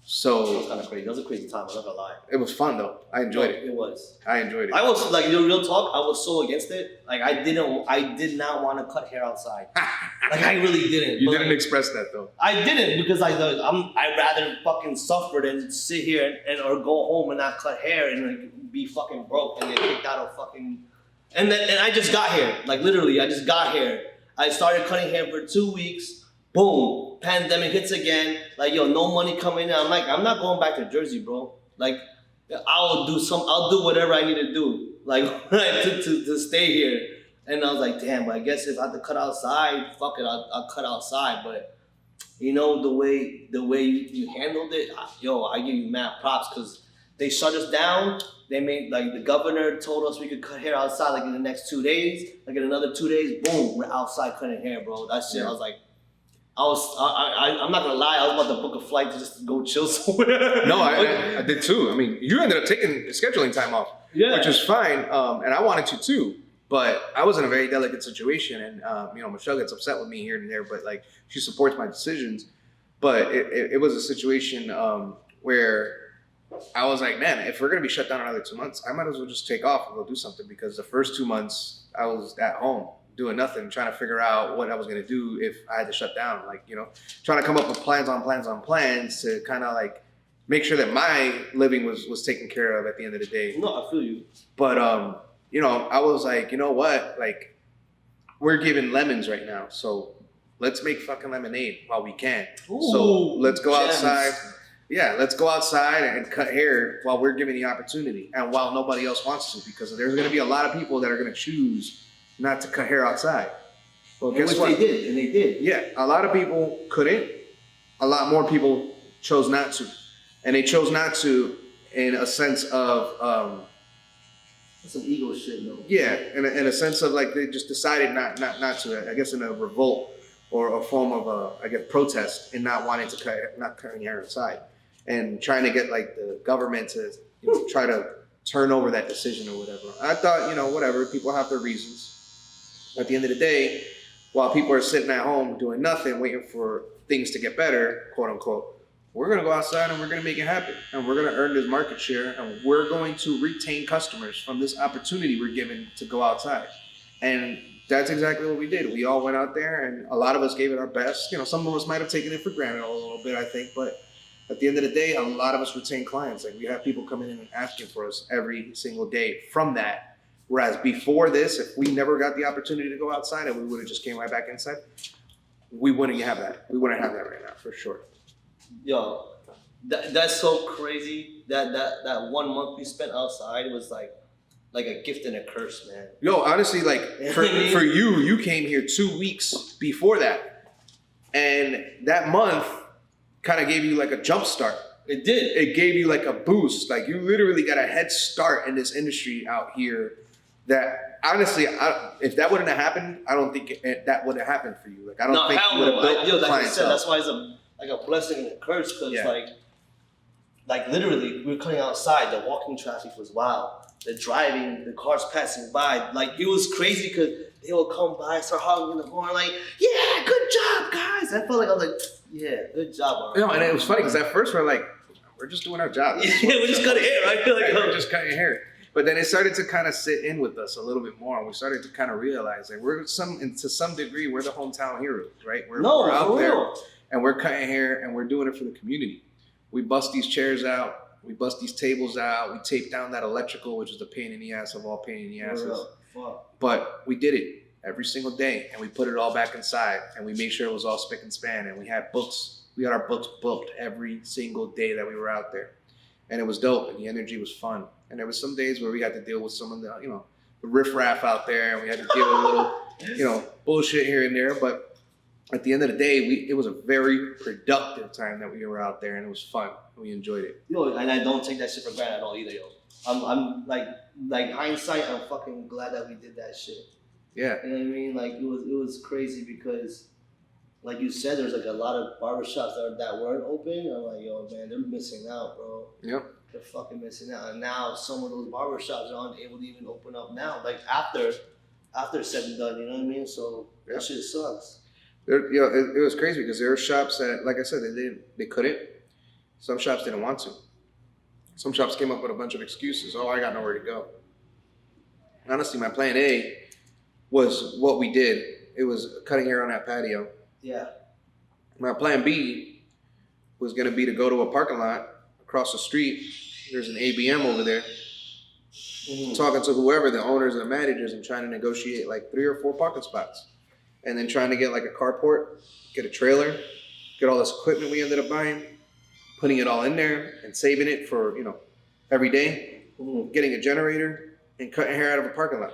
was So kind of crazy. That was a crazy time. I'm not gonna lie. it was fun though. I enjoyed it. It was. I enjoyed it. I was like, real talk. I was so against it. Like, I did not want to cut hair outside. Like, I really didn't. You But, didn't express that though. I didn't, because I'd rather fucking suffer than sit here and or go home and not cut hair and like be fucking broke and get kicked out of fucking. And I just got here. Like, literally, I just got here. I started cutting hair for 2 weeks. Boom, pandemic hits again. Like, yo, no money coming in. I'm like, I'm not going back to Jersey, bro. Like, I'll do whatever I need to do, like, to stay here. And I was like, damn, I guess if I have to cut outside, fuck it, I'll cut outside. But the way you handled it, I give you mad props, because they shut us down. They made, like, the governor told us we could cut hair outside, like, in the next 2 days. Like, in another 2 days, boom, we're outside cutting hair, bro. That shit, yeah. I was like, I'm not gonna lie, I was about to book a flight to just go chill somewhere. No, I did too. I mean, you ended up taking scheduling time off, which is fine, and I wanted to too. But I was in a very delicate situation, and Michelle gets upset with me here and there, but like she supports my decisions. But it was a situation where I was like, man, if we're gonna be shut down another 2 months, I might as well just take off and go do something, because the first 2 months I was at home doing nothing, trying to figure out what I was gonna do if I had to shut down. Like, trying to come up with plans to kind of like make sure that my living was taken care of at the end of the day. No, I feel you. But I was like, you know what? Like, we're giving lemons right now, so let's make fucking lemonade while we can. Ooh, so let's go gems. outside. Yeah, let's go outside and cut hair while we're given the opportunity, and while nobody else wants to, because there's gonna be a lot of people that are gonna choose not to cut hair outside. Well, guess what? They did. Yeah, a lot of people couldn't. A lot more people chose not to, and they chose not to in a sense of That's some ego shit, though. yeah, in a sense of like they just decided not to. I guess in a revolt or a form of protest in not wanting to not cutting hair outside, and trying to get like the government to try to turn over that decision or whatever. I thought whatever, people have their reasons. At the end of the day, while people are sitting at home doing nothing, waiting for things to get better, quote unquote, we're going to go outside and we're going to make it happen. And we're going to earn this market share, and we're going to retain customers from this opportunity we're given to go outside. And that's exactly what we did. We all went out there, and a lot of us gave it our best. Some of us might have taken it for granted a little bit, I think, but at the end of the day, a lot of us retain clients. Like, we have people coming in and asking for us every single day from that. Whereas before this, if we never got the opportunity to go outside and we would have just came right back inside, we wouldn't have that. We wouldn't have that right now, for sure. Yo, that's so crazy. That 1 month we spent outside was like, like a gift and a curse, man. Yo, honestly, like for you came here 2 weeks before that, and that month kind of gave you like a jump start. It did. It gave you like a boost. Like you literally got a head start in this industry out here. That honestly, if that wouldn't have happened, I don't think that would have happened for you. Like I don't think you would have built like I clientele. said, that's why it's a blessing and a curse, because like literally, we were coming outside. The walking traffic was wild. The driving, the cars passing by, like it was crazy because they would come by, start hogging the horn, like, yeah, good job, guys. I felt like I was like, yeah, good job. No, and it was funny because at first we're like, we're just doing our job. Yeah, we're just cutting hair. I feel like we're just cutting hair. But then it started to kind of sit in with us a little bit more, and we started to kind of realize that we're to some degree, we're the hometown heroes, right? We're out there, and we're cutting hair, and we're doing it for the community. We bust these chairs out. We bust these tables out. We tape down that electrical, which is the pain in the ass of all pain in the asses. But we did it every single day, and we put it all back inside, and we made sure it was all spick and span, and we had books. We had our books booked every single day that we were out there, and it was dope, and the energy was fun. And there was some days where we had to deal with some of the, the riffraff out there, and we had to deal with a little, bullshit here and there. But at the end of the day, it was a very productive time that we were out there, and it was fun. We enjoyed it. Yo, and I don't take that shit for granted at all either, yo. I'm like hindsight, I'm fucking glad that we did that shit. Yeah. You know what I mean? Like it was crazy because, like you said, there's like a lot of barbershops that weren't open. I'm like, yo, man, they're missing out, bro. Yep. They're fucking missing out. And now some of those barbershops are unable to even open up now, like after said and done. You know what I mean? So that shit sucks. It was crazy because there were shops that, like I said, they couldn't. Some shops didn't want to. Some shops came up with a bunch of excuses. Oh, I got nowhere to go. Honestly, my plan A was what we did. It was cutting hair on that patio. Yeah. My plan B was going to be to go to a parking lot across the street. There's an ABM over there. Talking to whoever, the owners and the managers, and trying to negotiate like 3 or 4 parking spots. And then trying to get like a carport, get a trailer, get all this equipment we ended up buying, putting it all in there and saving it for, every day, getting a generator and cutting hair out of a parking lot.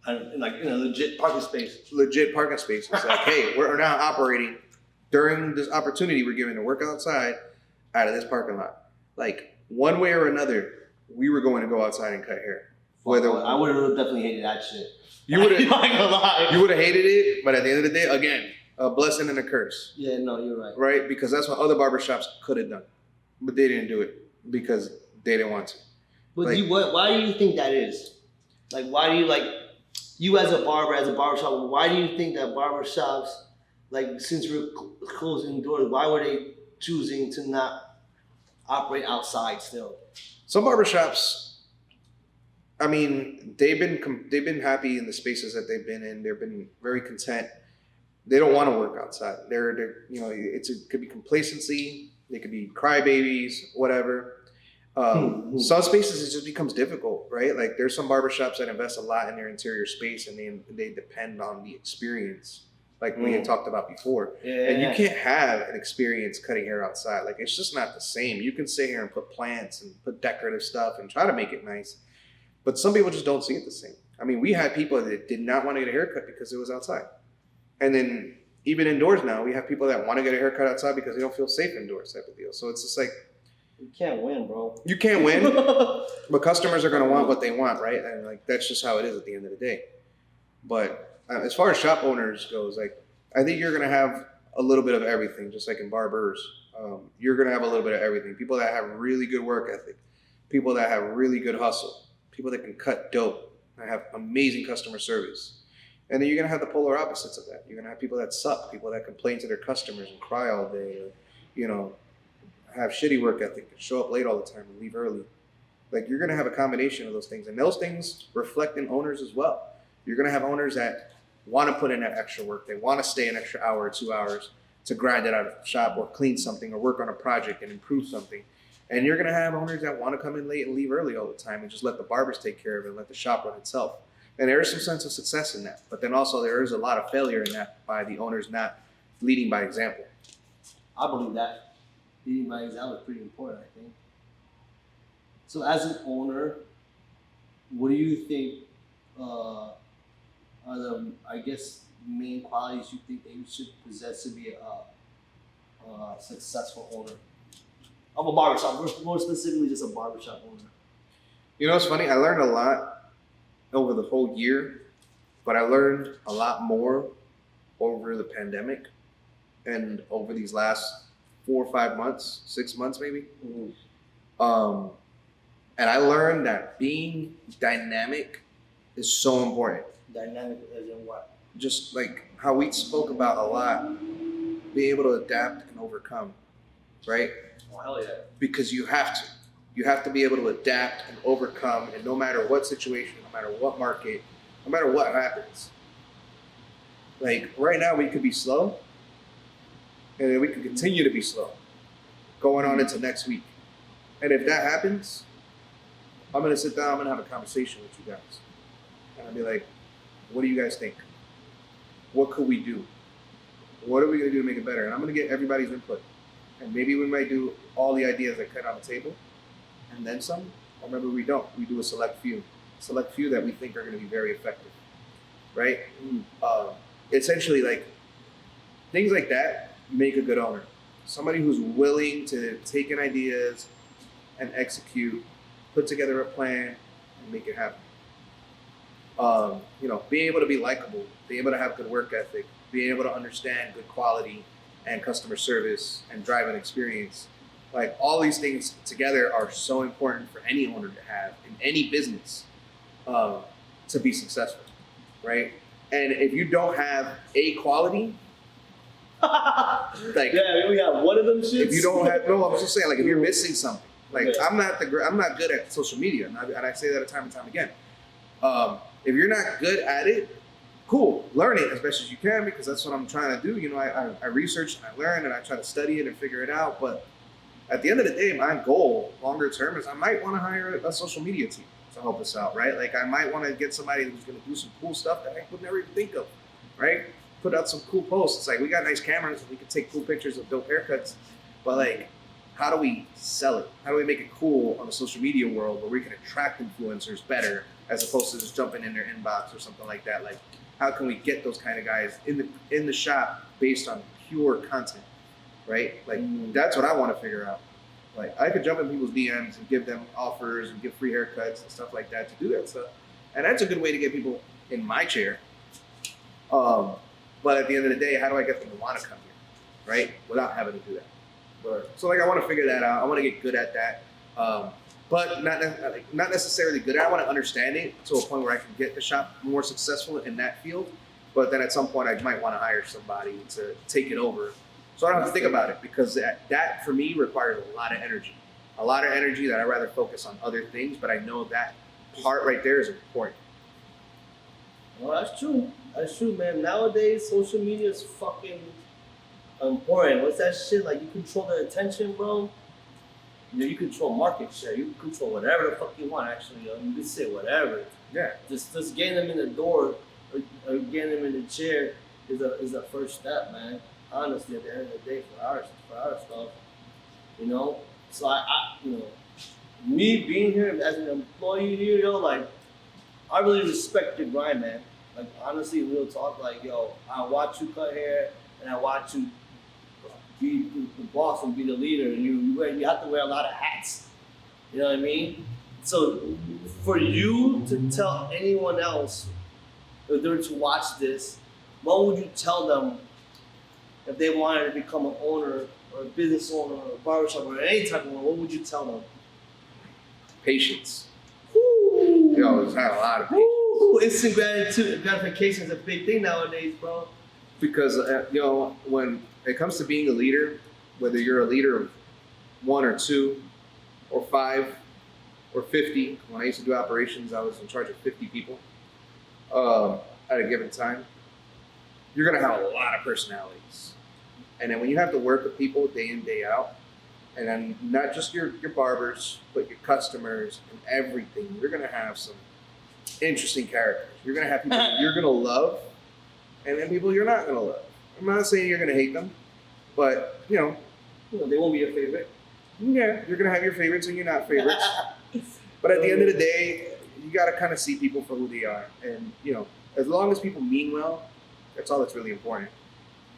And like, legit parking space. Legit parking space. It's like, hey, we're now operating during this opportunity we're given to work outside out of this parking lot. Like, one way or another, we were going to go outside and cut hair. Whether I would have definitely hated that shit. You would have You would have hated it, but at the end of the day, again, a blessing and a curse. Yeah, no, you're right. Right? Because that's what other barbershops could have done. But they didn't do it because they didn't want to. But why do you think that is? Like, why do you, like, you as a barber, as a barbershop, why do you think that barbershops, like, since we're closing doors, why were they choosing to not operate outside still? Some barbershops, I mean, they've been happy in the spaces that they've been in. They've been very content. They don't want to work outside. They're it could be complacency. They could be crybabies, whatever. Some spaces it just becomes difficult, right? Like there's some barbershops that invest a lot in their interior space, and they depend on the experience, like we had talked about before. And you can't have an experience cutting hair outside. Like it's just not the same. You can sit here and put plants and put decorative stuff and try to make it nice, but some people just don't see it the same. I mean, we had people that did not want to get a haircut because it was outside, and then even indoors now, we have people that want to get a haircut outside because they don't feel safe indoors, type of deal. So it's just like, you can't win, bro. You can't win, but customers are going to want what they want, right? And like that's just how it is at the end of the day. But as far as shop owners goes, like I think you're going to have a little bit of everything, just like in barbers. You're going to have a little bit of everything. People that have really good work ethic, people that have really good hustle, people that can cut dope, that have amazing customer service. And then you're going to have the polar opposites of that. You're going to have people that suck, people that complain to their customers and cry all day, or, have shitty work ethic and show up late all the time and leave early. Like you're going to have a combination of those things. And those things reflect in owners as well. You're going to have owners that want to put in that extra work. They want to stay an extra hour or 2 hours to grind it out of the shop or clean something or work on a project and improve something. And you're going to have owners that want to come in late and leave early all the time and just let the barbers take care of it and let the shop run itself. And there is some sense of success in that. But then also there is a lot of failure in that by the owners not leading by example. I believe that. Leading by example is pretty important, I think. So as an owner, what do you think are the, I guess, main qualities you think that you should possess to be a successful owner of a barbershop? More specifically, just a barbershop owner. You know, it's funny. I learned a lot over the whole year, but I learned a lot more over the pandemic and over these last 4 or 5 months, 6 months maybe. Mm-hmm. And I learned that being dynamic is so important. Dynamic as in what? Just like how we spoke about a lot, being able to adapt and overcome, right? Oh, hell yeah. Because you have to. You have to be able to adapt and overcome, and no matter what situation, no matter what market, no matter what happens. Like right now, we could be slow, and then we could continue to be slow, going on into next week. And if that happens, I'm gonna sit down, I'm gonna have a conversation with you guys, and I'll be like, "What do you guys think? What could we do? What are we gonna do to make it better?" And I'm gonna get everybody's input, and maybe we might do all the ideas that cut on the table. And then some, or maybe we don't. We do a select few that we think are going to be very effective, right? Essentially, like things like that make a good owner. Somebody who's willing to take in ideas and execute, put together a plan, and make it happen. Being able to be likable, being able to have good work ethic, being able to understand good quality and customer service and drive an experience. Like all these things together are so important for any owner to have in any business to be successful, right? And if you don't have a quality, like yeah, we have one of them shits. if you don't have no, I'm just saying like if you're missing something, like Okay. I'm not good at social media, and I say that time and time again. If you're not good at it, cool, learn it as best as you can because that's what I'm trying to do. You know, I research and I learn and I try to study it and figure it out, but at the end of the day, my goal, longer term, is I might want to hire a social media team to help us out, right? Like I might want to get somebody who's going to do some cool stuff that I would never even think of, right? Put out some cool posts. It's like we got nice cameras and we can take cool pictures of dope haircuts, but like, how do we sell it? How do we make it cool on the social media world where we can attract influencers better as opposed to just jumping in their inbox or something like that? Like, how can we get those kind of guys in the shop based on pure content? Right? Like that's what I want to figure out. Like I could jump in people's DMs and give them offers and give free haircuts and stuff like that to do that stuff. And that's a good way to get people in my chair. But at the end of the day, how do I get them to want to come here? Right? Without having to do that. So like I want to figure that out. I want to get good at that. But not necessarily good at it. I want to understand it to a point where I can get the shop more successful in that field. But then at some point I might want to hire somebody to take it over. So I don't have to think about it because that for me requires a lot of energy. A lot of energy that I'd rather focus on other things, but I know that part right there is important. Well, that's true. That's true, man. Nowadays, social media is fucking important. What's that shit? Like, you control their attention, bro. You know, you control market share. You can control whatever the fuck you want, actually. Yo. You can say whatever. Yeah. Just getting them in the door or getting them in the chair is a first step, man. Honestly, at the end of the day, for our stuff, you know. So I me being here as an employee here, yo, like, I really respect your grind, man. Like, honestly, real talk, like, yo, I watch you cut hair and I watch you be the boss and be the leader, and you have to wear a lot of hats. You know what I mean? So for you to tell anyone else if they were to watch this, what would you tell them if they wanted to become an owner or a business owner or a barbershop or any type of one? What would you tell them? Patience. Woo! Yo, it's had a lot of patience. Woo! Instant gratification is a big thing nowadays, bro. Because when it comes to being a leader, whether you're a leader of 1 or 2 or 5 or 50, when I used to do operations, I was in charge of 50 people at a given time. You're gonna have a lot of personalities, and then when you have to work with people day in, day out, and then not just your barbers, but your customers and everything, you're gonna have some interesting characters. You're gonna have people that you're gonna love, and then people you're not gonna love. I'm not saying you're gonna hate them, but they won't be your favorite. yeah, you're gonna have your favorites and your not favorites. But at the end of the day, you got to kind of see people for who they are, and as long as people mean well, that's all that's really important.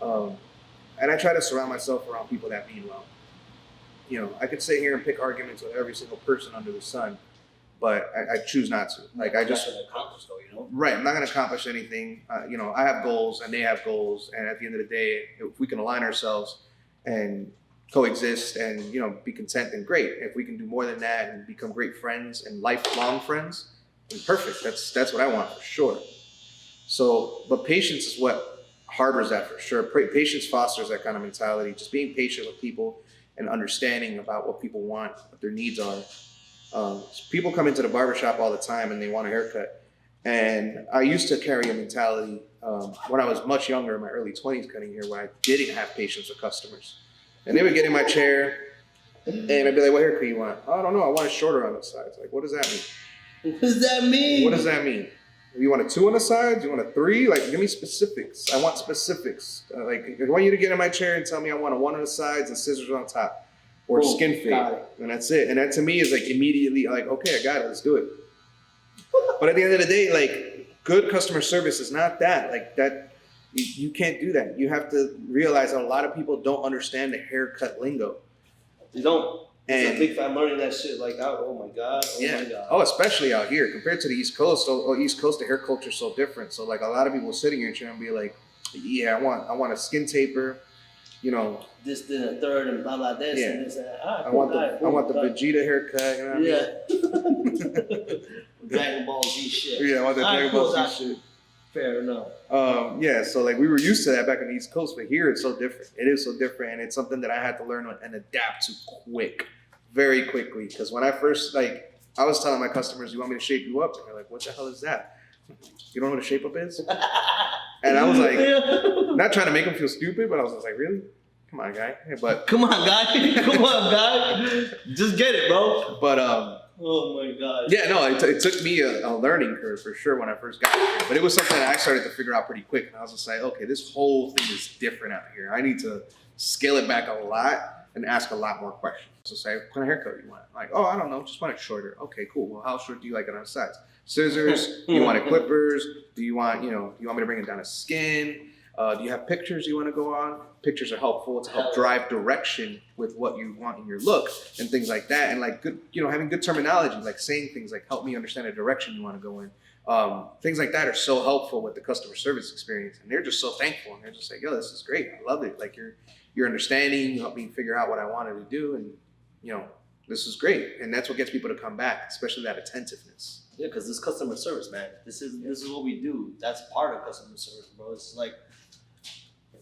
And I try to surround myself around people that mean well. I could sit here and pick arguments with every single person under the sun, but I choose not to. Like I just accomplish though, right. I'm not going to accomplish anything. I have goals and they have goals, and at the end of the day, if we can align ourselves and coexist and be content, then great. If we can do more than that and become great friends and lifelong friends, then perfect. That's what I want for sure. So, but patience is what harbors that for sure. Patience fosters that kind of mentality. Just being patient with people and understanding about what people want, what their needs are. People come into the barbershop all the time and they want a haircut. And I used to carry a mentality when I was much younger, in my early 20s, cutting hair, where I didn't have patience with customers. And they would get in my chair and I'd be like, what haircut you want? Oh, I don't know. I want it shorter on the sides. Like, what does that mean? What does that mean? What does that mean? You want a 2 on the sides? You want a 3? Like, give me specifics. I want specifics. I want you to get in my chair and tell me I want a 1 on the sides and scissors on top, or Boom, skin fade, and that's it. And that to me is like immediately like, okay, I got it. Let's do it. But at the end of the day, like, good customer service is not that. Like that, you can't do that. You have to realize that a lot of people don't understand the haircut lingo. You don't. And it's a big fan learning that shit. Like, oh my god. Yeah. My god. Oh, especially out here compared to the East Coast. So East Coast, the hair culture is so different. So like a lot of people sitting here trying to be like, yeah, I want a skin taper, This, then a third, and blah blah this, Yeah. and this, and that. Ah, I cool, want the guy. Vegeta haircut. You know what I mean? Yeah. Dragon Ball Z shit. Yeah, I want the Ah, Dragon cool, Ball that- Z shit. Fair enough. Yeah, so like we were used to that back on the East Coast, but here it's so different. It is so different, and it's something that I had to learn and adapt to very quickly. Because when I first I was telling my customers, "You want me to shape you up?" And they're like, "What the hell is that? You don't know what a shape up is?" And I was like, not trying to make them feel stupid, but I was just like, "Really? Come on, guy." But Come on, guy. Come on, guy. Just get it, bro. but Oh my god. yeah, no, it took me a learning curve for sure when I first got here. But it was something that I started to figure out pretty quick. And I was just like, okay, this whole thing is different out here. I need to scale it back a lot and ask a lot more questions. So say, what kind of haircut do you want? Like, oh, I don't know, just want it shorter. Okay, cool. Well, how short do you like it on the sides? Scissors? Do you want it clippers? Do you want, you want me to bring it down to skin? Do you have pictures you want to go on? Pictures are helpful to help drive direction with what you want in your look and things like that. And like good, having good terminology, like saying things like help me understand the direction you want to go in. Things like that are so helpful with the customer service experience. And they're just so thankful. And they're just like, yo, this is great. I love it. Like you're understanding, you helped me figure out what I wanted to do. And, this is great. And that's what gets people to come back, especially that attentiveness. Yeah, because this customer service, man. This is what we do. That's part of customer service, bro. It's like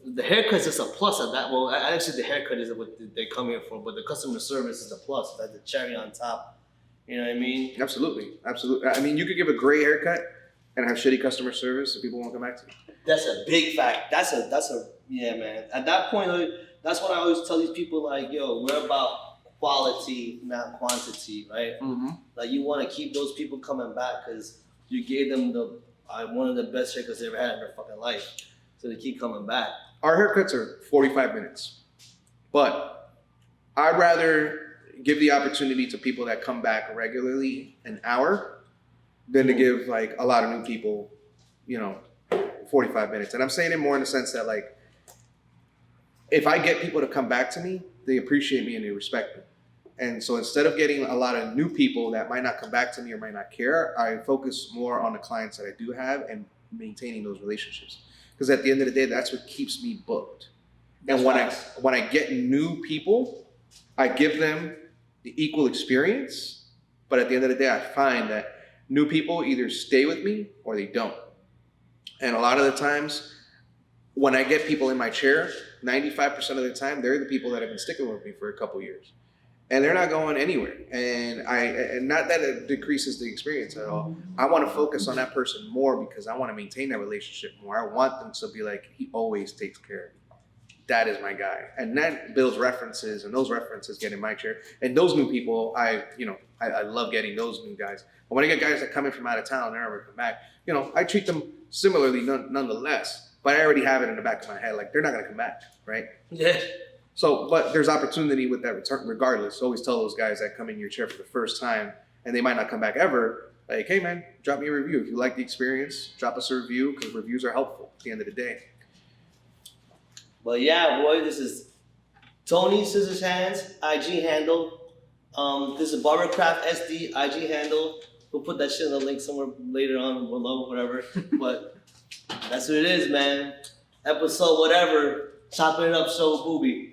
the haircut's just a plus of that. Well, actually, the haircut is what they come here for, but the customer service is a plus. That's the cherry on top. You know what I mean? Absolutely. I mean, you could give a great haircut and have shitty customer service and people won't come back to you. That's a big fact. That's a yeah, man. At that point, that's what I always tell these people, like, yo, we're about quality, not quantity, right? Mm-hmm. Like, you want to keep those people coming back because you gave them one of the best haircuts they ever had in their fucking life. So they keep coming back. Our haircuts are 45 minutes, but I'd rather give the opportunity to people that come back regularly an hour than to give like a lot of new people, 45 minutes. And I'm saying it more in the sense that like, if I get people to come back to me, they appreciate me and they respect me. And so instead of getting a lot of new people that might not come back to me or might not care, I focus more on the clients that I do have and maintaining those relationships. Because at the end of the day, that's what keeps me booked. And when I get new people, I give them the equal experience. But at the end of the day, I find that new people either stay with me or they don't. And a lot of the times, when I get people in my chair, 95% of the time, they're the people that have been sticking with me for a couple years. And they're not going anywhere. And not that it decreases the experience at all. I want to focus on that person more because I want to maintain that relationship more. I want them to be like, he always takes care of me. That is my guy. And that builds references, and those references get in my chair. And those new people, I love getting those new guys. But when I get guys that come in from out of town and never come back, I treat them similarly nonetheless. But I already have it in the back of my head, like they're not going to come back, right? Yeah. So, but there's opportunity with that return regardless. Always tell those guys that come in your chair for the first time and they might not come back ever, like, hey man, drop me a review. If you like the experience, drop us a review because reviews are helpful at the end of the day. But yeah, boy, this is Tony Scissors Hands IG handle. This is Barbercraft SD IG handle. We'll put that shit in the link somewhere later on below, whatever. But that's what it is, man. Episode whatever. Chopping It Up Show with Booby.